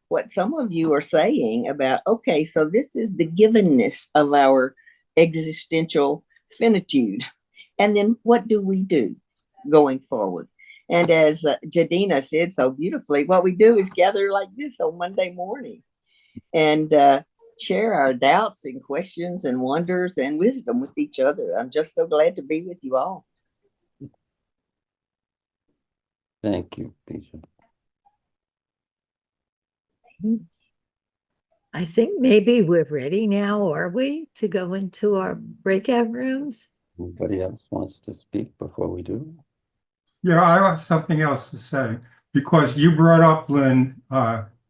what some of you are saying about, okay, so this is the givenness of our existential finitude. And then what do we do going forward? And as Jadina said so beautifully, what we do is gather like this on Monday morning and share our doubts and questions and wonders and wisdom with each other. I'm just so glad to be with you all. Thank you, Bisha. I think maybe we're ready now, are we, to go into our breakout rooms? Anybody else wants to speak before we do? Yeah, I have something else to say, because you brought up, Lynn,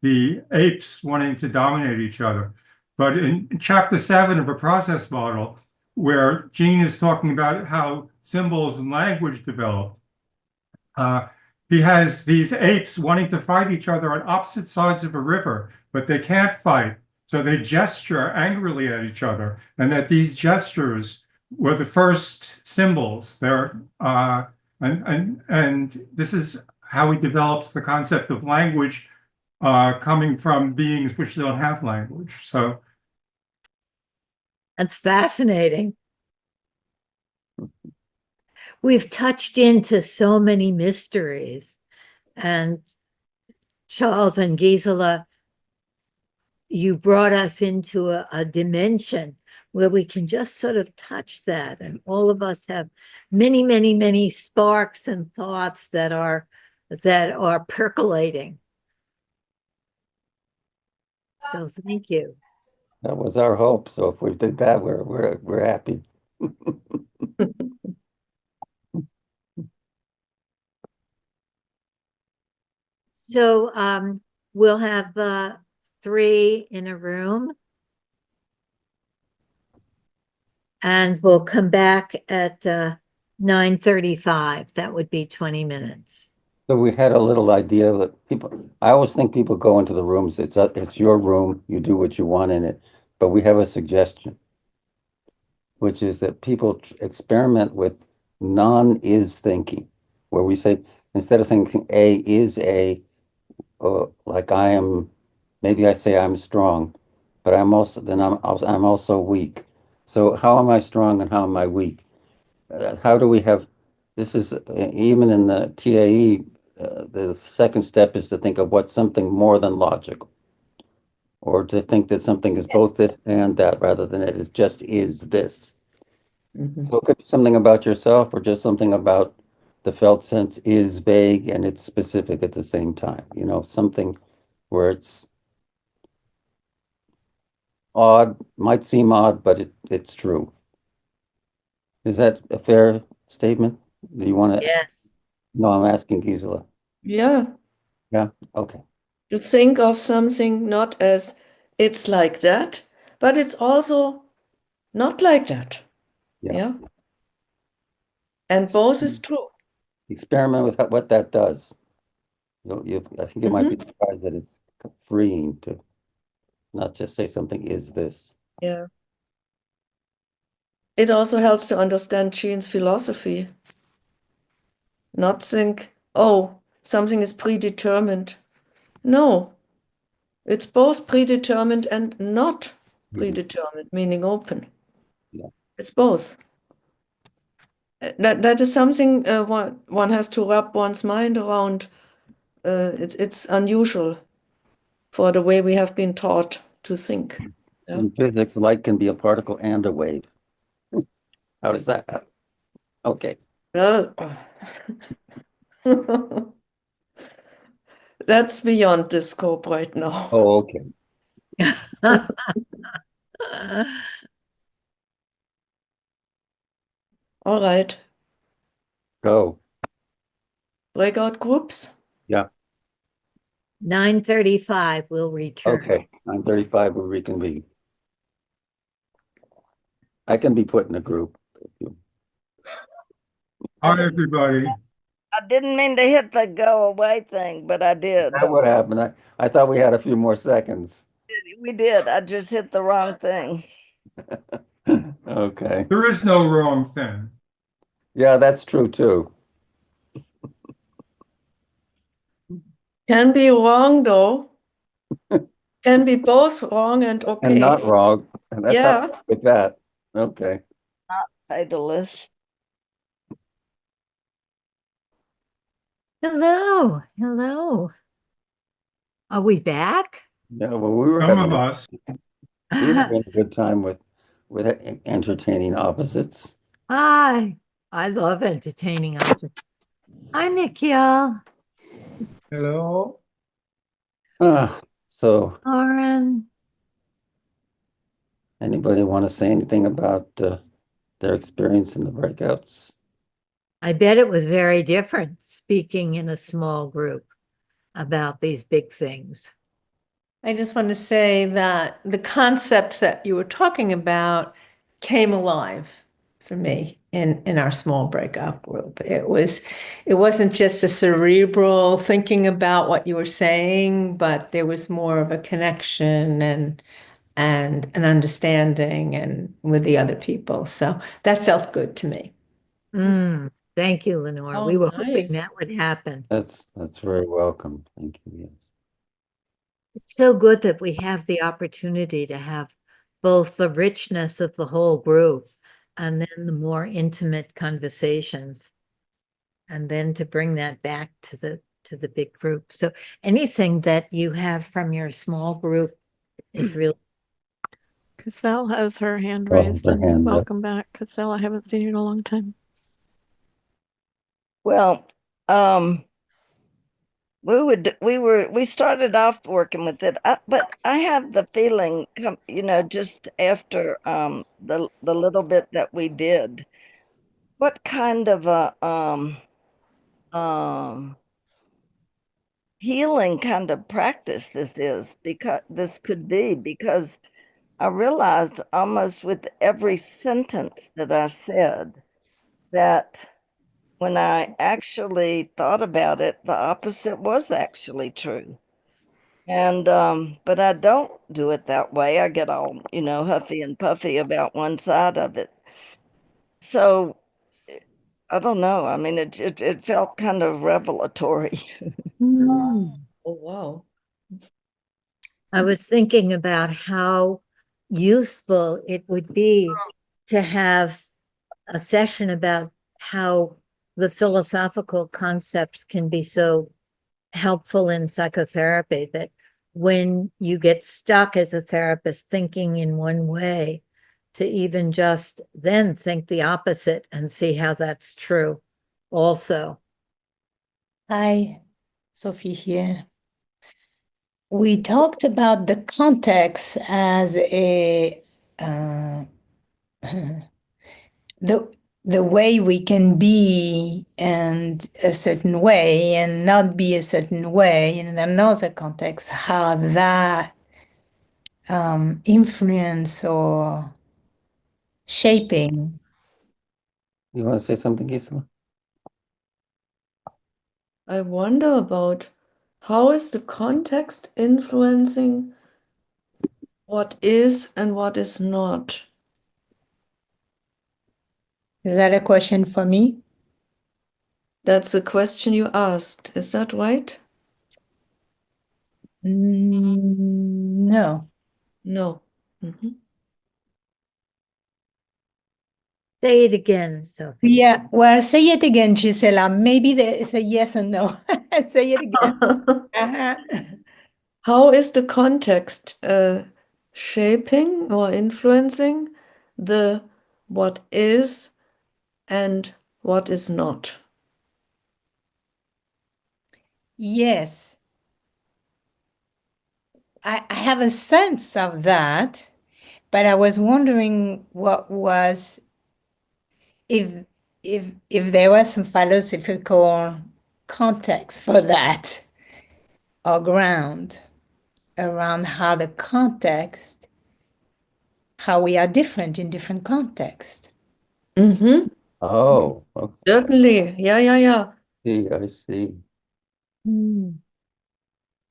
the apes wanting to dominate each other. But in chapter 7 of A Process Model, where Gene is talking about how symbols and language develop, he has these apes wanting to fight each other on opposite sides of a river, but they can't fight. So they gesture angrily at each other, and that these gestures were the first symbols. They're and this is how he develops the concept of language coming from beings which don't have language. So that's fascinating. We've touched into so many mysteries, and Charles and Gisela, you brought us into a dimension where we can just sort of touch that, and all of us have many, many, many sparks and thoughts that are percolating. So thank you. That was our hope. So if we did that, we're happy. So we'll have 3 in a room, and we'll come back at 9:35. That would be 20 minutes. So we had a little idea that people, I always think people go into the rooms, it's your room, you do what you want in it. But we have a suggestion, which is that people experiment with non-is thinking, where we say, instead of thinking A is A, like I am, maybe I say I'm strong, but I'm also weak. So how am I strong and how am I weak? How do we have, this is even in the TAE, the second step is to think of what's something more than logical, or to think that something is both this and that, rather than it just is this. So it could be something about yourself, or just something about the felt sense is vague and it's specific at the same time. You know, something where it's odd, might seem odd, but it's true. Is that a fair statement? Do you want to? Yes. No, I'm asking Gisela. Yeah. Yeah, okay. You think of something not as it's like that, but it's also not like that. Yeah. And both is true. Experiment with what that does. I think you might be surprised that it's freeing to not just say something is this. Yeah. It also helps to understand Jean's philosophy. Not think, oh, something is predetermined. No, it's both predetermined and not predetermined, meaning open. Yeah. It's both. that is something one has to wrap one's mind around. It's unusual for the way we have been taught to think. Yeah. In physics, light can be a particle and a wave. How does that happen? Okay. Well, that's beyond the scope right now. Oh, okay. All right. Go. Breakout groups? Yeah. 9:35 will return. Okay. 9:35 will reconvene. I can be put in a group. Hi, everybody. I didn't mean to hit the go away thing, but I did. That what happened. I thought we had a few more seconds. We did. I just hit the wrong thing. Okay. There is no wrong thing. Yeah, that's true too. Can be wrong though. Can be both wrong and okay. And not wrong. And that's how Yeah. with that. Okay. Not fatalist. Hello, hello. Are we back? Yeah, well, we were Some having of us. a good time with entertaining opposites. Hi, I love entertaining opposites. Hi, Nikhil. Hello. So Lauren. anybody want to say anything about their experience in the breakouts? I bet it was very different speaking in a small group about these big things. I just want to say that the concepts that you were talking about came alive for me in our small breakout group. It wasn't just a cerebral thinking about what you were saying, but there was more of a connection and an understanding and with the other people. So that felt good to me. Thank you, Lenore. Oh, We were hoping nice. that would happen. That's very welcome. Thank you. Yes. It's so good that we have the opportunity to have both the richness of the whole group and then the more intimate conversations, and then to bring that back to the big group. So anything that you have from your small group is really Cassell has her hand Oh, raised. their And hand up. welcome back, Cassell. I haven't seen you in a long time. Well, we started off working with it, but I have the feeling, just after the little bit that we did, what kind of a healing kind of practice this is, because this could be, because I realized almost with every sentence that I said that when I actually thought about it, the opposite was actually true. And but I don't do it that way. I get all, huffy and puffy about one side of it. So I don't know. I mean, it felt kind of revelatory. Oh, wow. I was thinking about how useful it would be to have a session about how the philosophical concepts can be so helpful in psychotherapy, that when you get stuck as a therapist thinking in one way, to even just then think the opposite and see how that's true also. Hi, Sophie here. We talked about the context as the way we can be and a certain way and not be a certain way in another context, how that influence or shaping. You want to say something, Gisela? I wonder about how is the context influencing what is and what is not. Is that a question for me? That's the question you asked. Is that right? No. No. Mm-hmm. Say it again, Sophie. Yeah, well, say it again, Gisela. Maybe it's a yes or no. Say it again. Uh-huh. How is the context shaping or influencing the what is and what is not? Yes, I have a sense of that, but I was wondering what was if if there was some philosophical context for that or ground around how the context, how we are different in different contexts. Mm-hmm. Oh, okay. Certainly. Yeah. I see.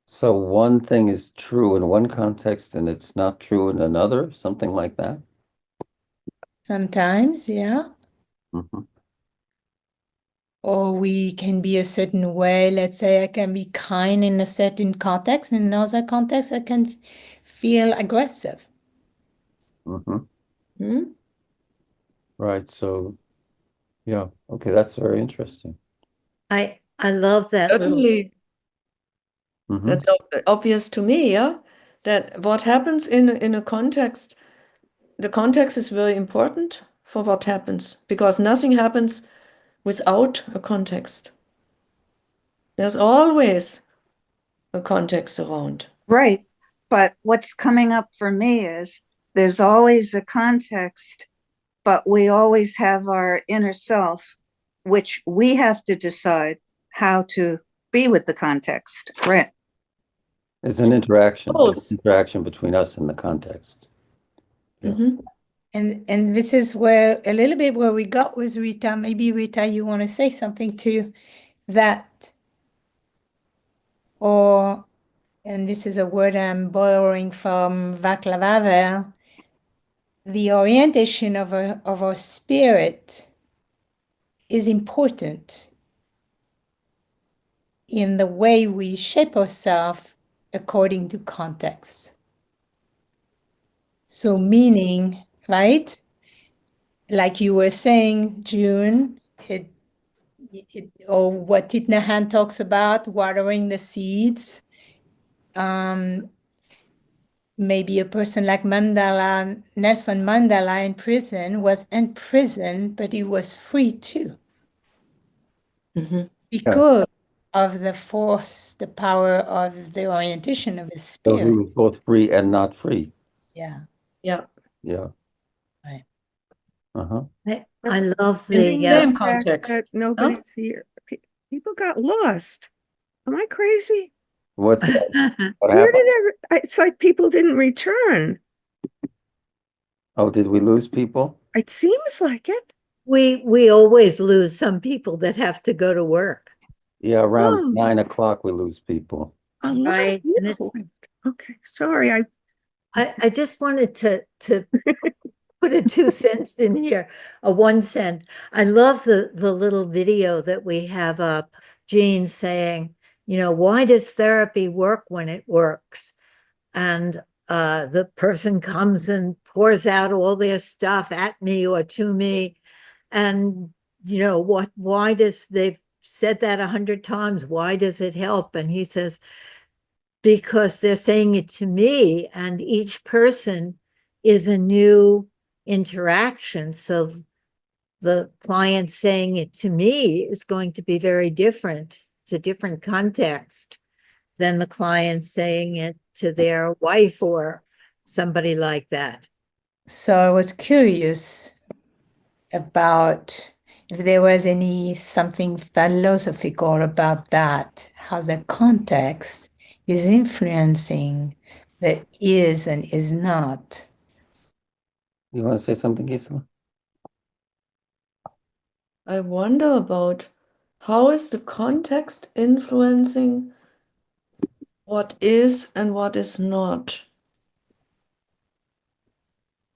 So one thing is true in one context and it's not true in another, something like that. Sometimes, yeah. Mhm. Or we can be a certain way. Let's say I can be kind in a certain context, and in another context, I can feel aggressive. Mhm. Hmm? Right. So, yeah. Okay, that's very interesting. I love that little. Certainly. Mhm. That's obvious to me, yeah? That what happens in a context, the context is very important for what happens, because nothing happens without a context. There's always a context around. Right. But what's coming up for me is there's always a context, but we always have our inner self, which we have to decide how to be with the context. Right. It's an interaction. Both. It's interaction between us and the context. Yeah. Mm-hmm. And this is where a little bit where we got with Rita. Maybe Rita, you want to say something to that, or and this is a word I'm borrowing from Václav Havel. The orientation of our spirit is important in the way we shape ourselves according to context. So meaning, right? Like you were saying, June, or what Thich Nhat Hanh talks about, watering the seeds. Maybe a person like Mandela, Nelson Mandela in prison was in prison, but he was free too. Mm-hmm. Because of the force, the power of the orientation of his So he spirit. was both free and not free. Yeah. Yeah. Yeah. Right. Uh-huh. I love In the the fact context. that nobody's here. People got lost. Am I crazy? What's that? What Where happened? did it's like people didn't return. Oh, did we lose people? It seems like it. we always lose some people that have to go to work. Yeah, around Oh, 9 o'clock we lose people. a lot Right. of And people. Okay, sorry. I just wanted to put a 2 cents in here, a 1 cent. I love the little video that we have up, Jean saying, why does therapy work when it works? And the person comes and pours out all their stuff at me or to me. And why does they've said that 100 times? Why does it help? And he says, because they're saying it to me, and each person is a new interaction. So the client saying it to me is going to be very different. It's a different context than the client saying it to their wife or somebody like that. So I was curious about if there was something philosophical about that, how the context is influencing the is and is not. You want to say something, Gisela? I wonder about how is the context influencing what is and what is not.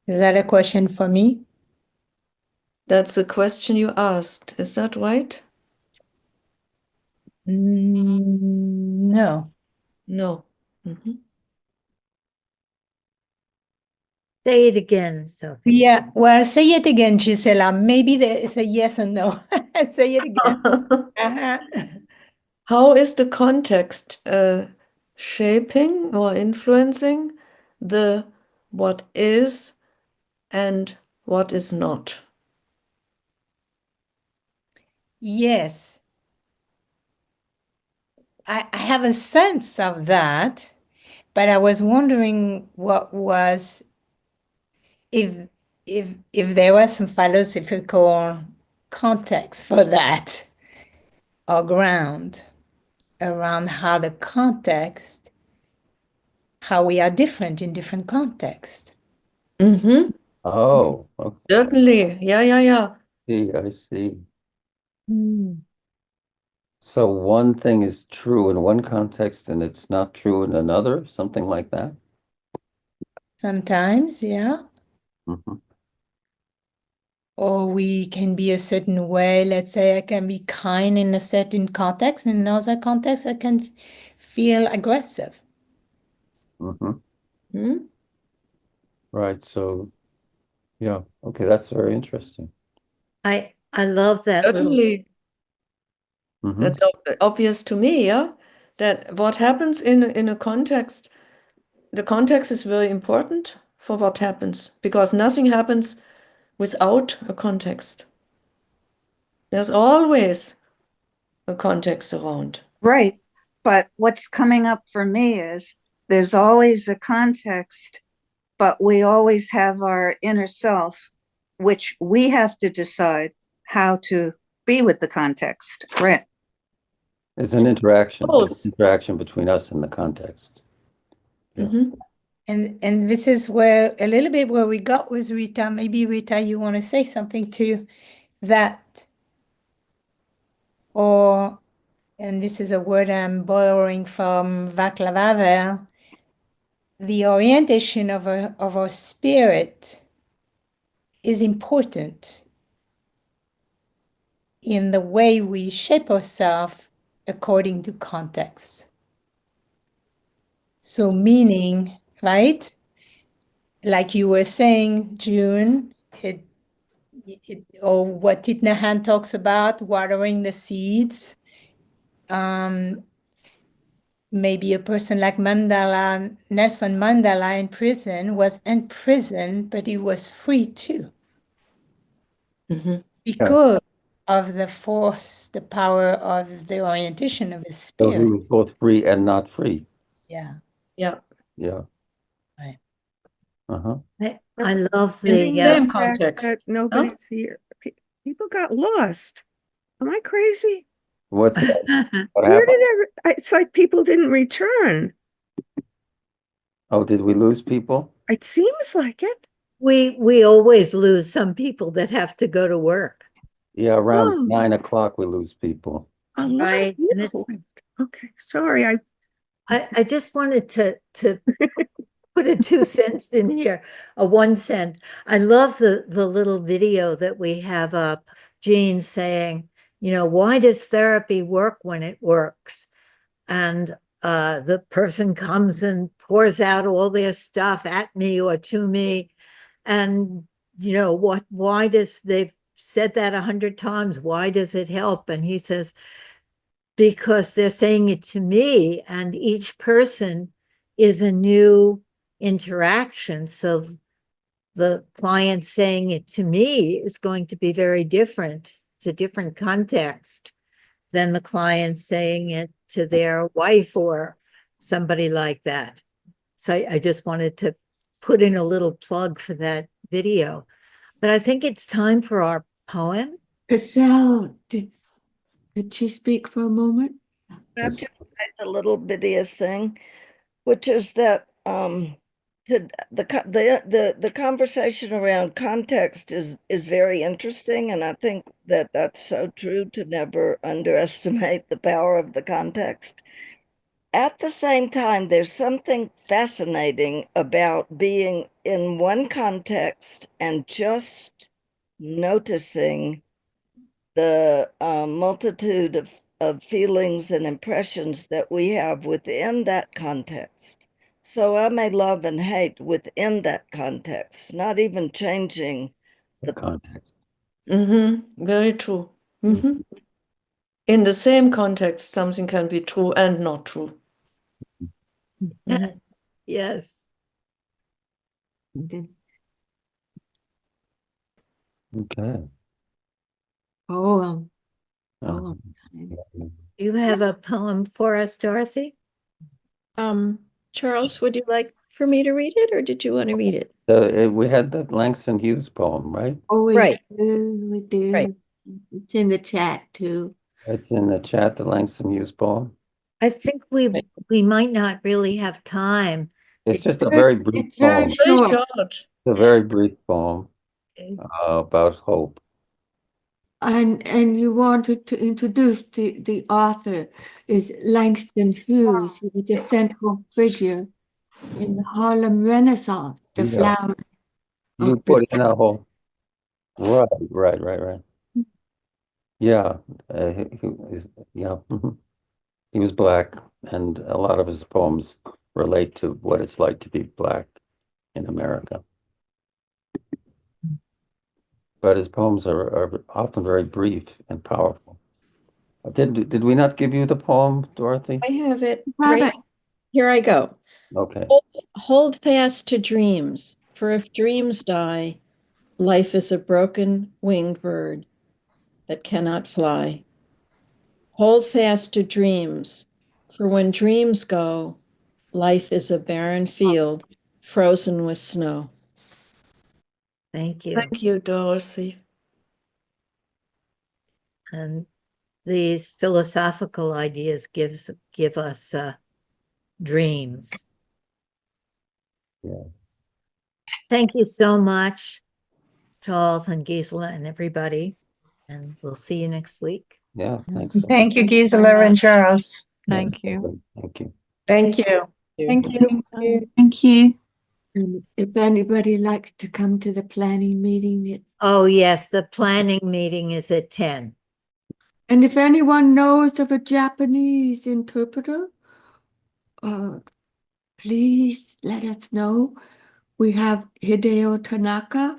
Is that a question for me? That's the question you asked. Is that right? No. No. Mm-hmm. Say it again, Sophie. Yeah, well, say it again, Gisela. Maybe it's a yes and no. Say it again. Uh-huh. How is the context shaping or influencing the what is and what is not? Yes, I have a sense of that, but I was wondering what was if if there was some philosophical context for that or ground around how the context, how we are different in different contexts. Mm-hmm. Oh, okay. Certainly. Yeah. I see. So one thing is true in one context and it's not true in another, something like that? Sometimes, yeah. Mhm. Or we can be a certain way. Let's say I can be kind in a certain context, and in another context, I can feel aggressive. Mhm. Hmm? Right. So, yeah. Okay, that's very interesting. I love that little. Certainly. Mhm. That's obvious to me, yeah? That what happens in a context, the context is very important for what happens, because nothing happens without a context. There's always a context around. Right. But what's coming up for me is there's always a context, but we always have our inner self, which we have to decide how to be with the context. Right. It's an interaction. Both. It's an interaction between us and the context. Yeah. Mm-hmm. And this is where a little bit where we got with Rita. Maybe Rita, you want to say something to that, or and this is a word I'm borrowing from Václav Havel. The orientation of our spirit is important in the way we shape ourselves according to context. So meaning, right? Like you were saying, June, or what Thich Nhat Hanh talks about, watering the seeds. Maybe a person like Mandela, Nelson Mandela in prison was in prison, but he was free too. Mm-hmm. Because of the force, the power of the orientation of his So he spirit. was both free and not free. Yeah. Yeah. Yeah. Right. Uh-huh. I love In the the fact context. that nobody's here. People got lost. Am I crazy? What's that? What Where happened? did it's like people didn't return. Oh, did we lose people? It seems like it. we always lose some people that have to go to work. Yeah, around Oh, 9 o'clock we lose people. a lot of Right. And people. Okay, sorry. I just wanted to put a 2 cents in here, a 1 cent. I love the little video that we have up, Jean saying, why does therapy work when it works? And the person comes and pours out all their stuff at me or to me. And, why does, they've said that 100 times, why does it help? And he says, because they're saying it to me, and each person is a new interaction. So the client saying it to me is going to be very different. It's a different context than the client saying it to their wife or somebody like that. So I just wanted to put in a little plug for that video. But I think it's time for our poem. Giselle, did she speak for a moment? I'll just say the little bittiest thing, which is that the conversation around context is very interesting, and I think that that's so true, to never underestimate the power of the context. At the same time, there's something fascinating about being in one context and just noticing the multitude of feelings and impressions that we have within that context. So I may love and hate within that context, not even changing The context. Very true. In the same context, something can be true and not true. Yes, yes. Okay. Poem. Oh, You have a poem for us, Dorothy? Charles, would you like for me to read it, or did you want to read it? we had the Langston Hughes poem, right? Oh, we Right. do, we do. Right. It's in the chat too. It's in the chat, the Langston Hughes poem. I think we might not really have time. It's just a very brief It's very poem. short. It's a very brief poem about hope. And you wanted to introduce the author is Langston Hughes, who was a central figure in the Harlem Renaissance, the Yeah. flower. You put in a whole, right. Yeah, yeah. He was black, and a lot of his poems relate to what it's like to be black in America. But his poems are often very brief and powerful. Did we not give you the poem, Dorothy? I have it right here. I go. Okay. Hold fast to dreams, for if dreams die, life is a broken winged bird that cannot fly. Hold fast to dreams, for when dreams go, life is a barren field frozen with snow. Thank you. Thank you, Dorothy. And these philosophical ideas give us dreams. Yes. Thank you so much, Charles and Gisela and everybody. And we'll see you next week. Yeah, thanks. Thank you, Gisela and Charles. Thank you. Thank you. Thank you. Thank you. Thank you. And if anybody likes to come to the planning meeting, it's. Oh, yes, the planning meeting is at 10. And if anyone knows of a Japanese interpreter, please let us know. We have Hideo Tanaka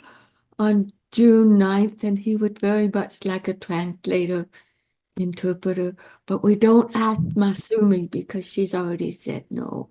on June 9th, and he would very much like a translator, interpreter, but we don't ask Masumi because she's already said no.